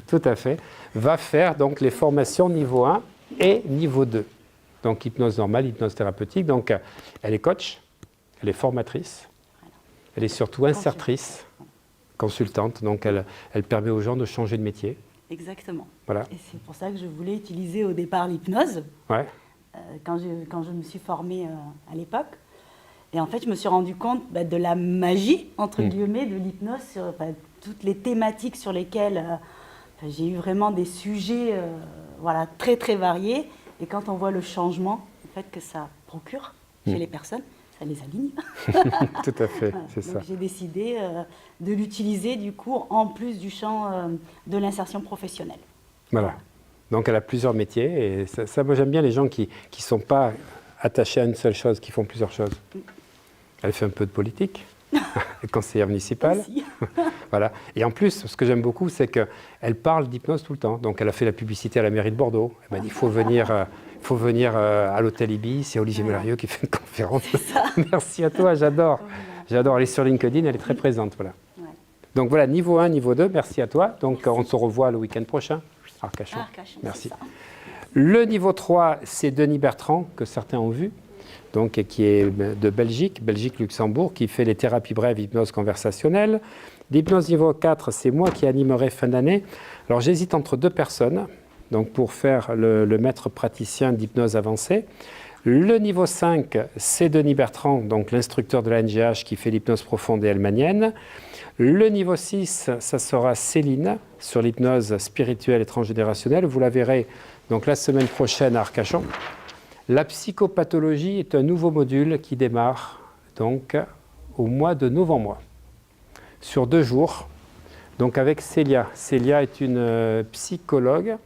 Tout à fait. Va faire donc les formations niveau 1 et niveau 2. Donc hypnose normale, hypnose thérapeutique. Donc elle est coach, elle est formatrice, elle est surtout insertrice, consultante. Donc elle permet aux gens de changer de métier. Exactement. Voilà. Et c'est pour ça que je voulais utiliser au départ l'hypnose, Ouais. quand je me suis formée à l'époque. Et en fait, je me suis rendu compte de la magie, entre guillemets, de l'hypnose, sur toutes les thématiques sur lesquelles j'ai eu vraiment des sujets voilà, très, très variés. Et quand on voit le changement en fait, que ça procure chez les personnes, ça les aligne. Tout à fait, Voilà. c'est ça. Donc j'ai décidé de l'utiliser du coup en plus du champ de l'insertion professionnelle. Voilà. Donc elle a plusieurs métiers. Et ça moi j'aime bien les gens qui ne sont pas attachés à une seule chose, qui font plusieurs choses. Elle fait un peu de politique, elle est conseillère municipale. Aussi. Voilà. Et en plus, ce que j'aime beaucoup, c'est qu'elle parle d'hypnose tout le temps. Donc elle a fait la publicité à la mairie de Bordeaux. Elle m'a dit, il faut venir à l'hôtel Ibis, c'est Olivier Mélarieux qui fait une conférence. Merci à toi, j'adore. J'adore, elle est sur LinkedIn, elle est très présente. Voilà. Ouais. Donc voilà, niveau 1, niveau 2, merci à toi. Donc on se revoit le week-end prochain. Arcachon. Arcachon, Merci. c'est ça. Le niveau 3, c'est Denis Bertrand, que certains ont vu, donc, qui est de Belgique-Luxembourg, qui fait les thérapies brèves, hypnose conversationnelle. L'hypnose niveau 4, c'est moi qui animerai fin d'année. Alors j'hésite entre deux personnes, donc pour faire le maître praticien d'hypnose avancée. Le niveau 5, c'est Denis Bertrand, donc l'instructeur de la NGH qui fait l'hypnose profonde et helmanienne. Le niveau 6, ça sera Céline sur l'hypnose spirituelle et transgénérationnelle. Vous la verrez donc la semaine prochaine à Arcachon. La psychopathologie est un nouveau module qui démarre donc au mois de novembre, sur 2 jours, donc avec Célia. Célia est une psychologue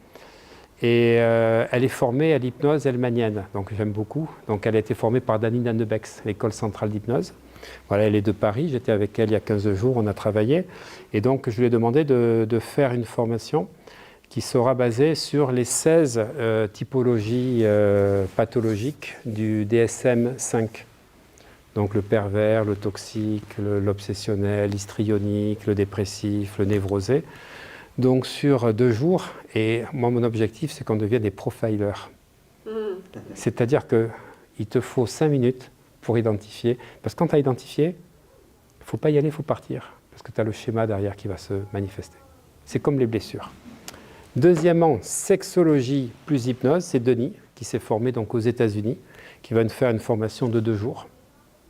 et elle est formée à l'hypnose helmanienne, donc j'aime beaucoup. Donc elle a été formée par Dany Dandebex, l'école centrale d'hypnose. Voilà, elle est de Paris, j'étais avec elle il y a 15 jours, on a travaillé. Et donc je lui ai demandé de faire une formation qui sera basée sur les 16 typologies pathologiques du DSM-5. Donc le pervers, le toxique, l'obsessionnel, l'histrionique, le dépressif, le névrosé. Donc sur 2 jours, et moi mon objectif c'est qu'on devienne des profilers. C'est-à-dire qu'il te faut 5 minutes pour identifier. Parce que quand tu as identifié, il ne faut pas y aller, il faut partir. Parce que tu as le schéma derrière qui va se manifester. C'est comme les blessures. Deuxièmement, sexologie plus hypnose, c'est Denis qui s'est formé donc aux États-Unis, qui va nous faire une formation de 2 jours.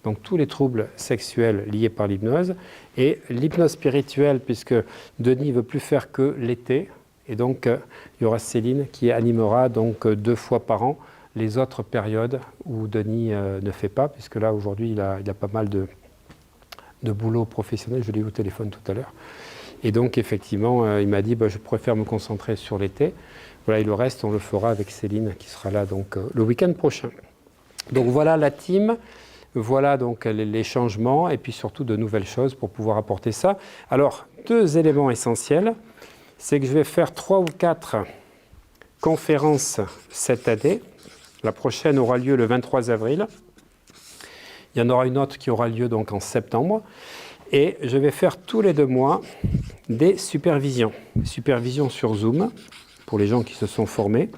Donc tous les troubles sexuels liés par l'hypnose. Et l'hypnose spirituelle, puisque Denis ne veut plus faire que l'été. Et donc il y aura Céline qui animera donc 2 fois par an les autres périodes où Denis ne fait pas, puisque là aujourd'hui il a pas mal de boulot professionnel, je l'ai eu au téléphone tout à l'heure. Et donc effectivement il m'a dit je préfère me concentrer sur l'été. Voilà, et le reste on le fera avec Céline qui sera là donc le week-end prochain. Donc voilà la team. Voilà donc les changements et puis surtout de nouvelles choses pour pouvoir apporter ça. Alors, 2 éléments essentiels, c'est que je vais faire 3 ou 4 conférences cette année. La prochaine aura lieu le 23 avril. Il y en aura une autre qui aura lieu donc en septembre. Et je vais faire tous les 2 mois des supervisions. Supervisions sur Zoom pour les gens qui se sont formés.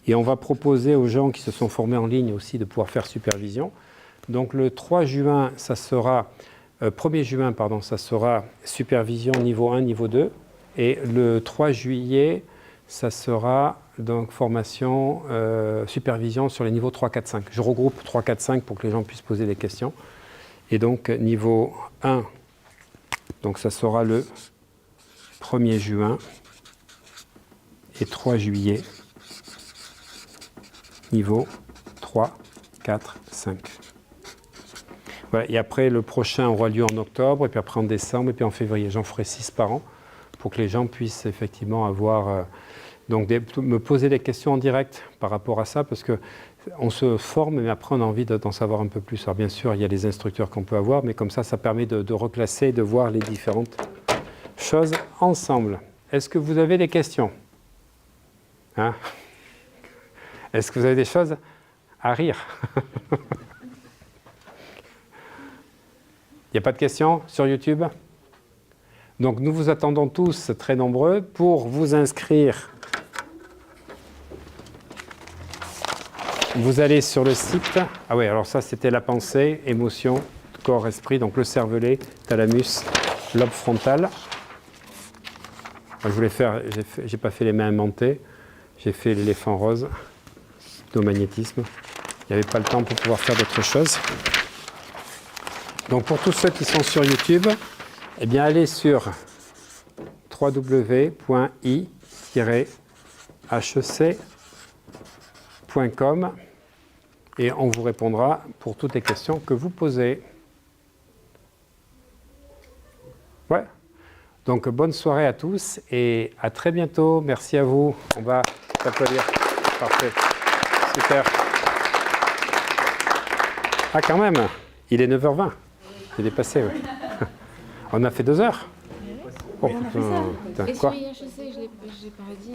Et on va proposer aux gens qui se sont formés en ligne aussi de pouvoir faire supervision. Donc le 3 juin, ça sera, 1er juin, pardon, ça sera supervision niveau 1, niveau 2. Et le 3 juillet, ça sera donc formation, supervision sur les niveaux 3, 4, 5. Je regroupe 3, 4, 5 pour que les gens puissent poser des questions. Et donc niveau 1, donc ça sera le 1er juin et 3 juillet, niveau 3, 4, 5. Voilà, et après, le prochain aura lieu en octobre, et puis après en décembre, et puis en février. J'en ferai 6 par an pour que les gens puissent effectivement avoir, me poser des questions en direct par rapport à ça, parce qu'on se forme, mais après on a envie d'en savoir un peu plus. Alors bien sûr, il y a les instructeurs qu'on peut avoir, mais comme ça permet de reclasser, de voir les différentes choses ensemble. Est-ce que vous avez des questions ? Hein ? Est-ce que vous avez des choses à rire ? n'y a pas de questions sur YouTube? Donc nous vous attendons tous très nombreux pour vous inscrire. Vous allez sur le site. Ah oui, alors ça c'était la pensée, émotion, corps, esprit, donc le cervelet, thalamus, lobe frontal. Moi, je voulais faire, j'ai pas fait les mains aimantées, j'ai fait l'éléphant rose, au magnétisme. Il n'y avait pas le temps pour pouvoir faire d'autres choses. Donc pour tous ceux qui sont sur YouTube, eh bien allez sur www.i-hec.com et on vous répondra pour toutes les questions que vous posez. Ouais. Donc bonne soirée à tous et à très bientôt. Merci à vous. On va s'applaudir. Parfait. Super. Ah quand même, il est 9h20. Il est passé, oui. On a fait 2 heures. Oh, putain, Et quoi? sur IHEC, je l'ai pas dit.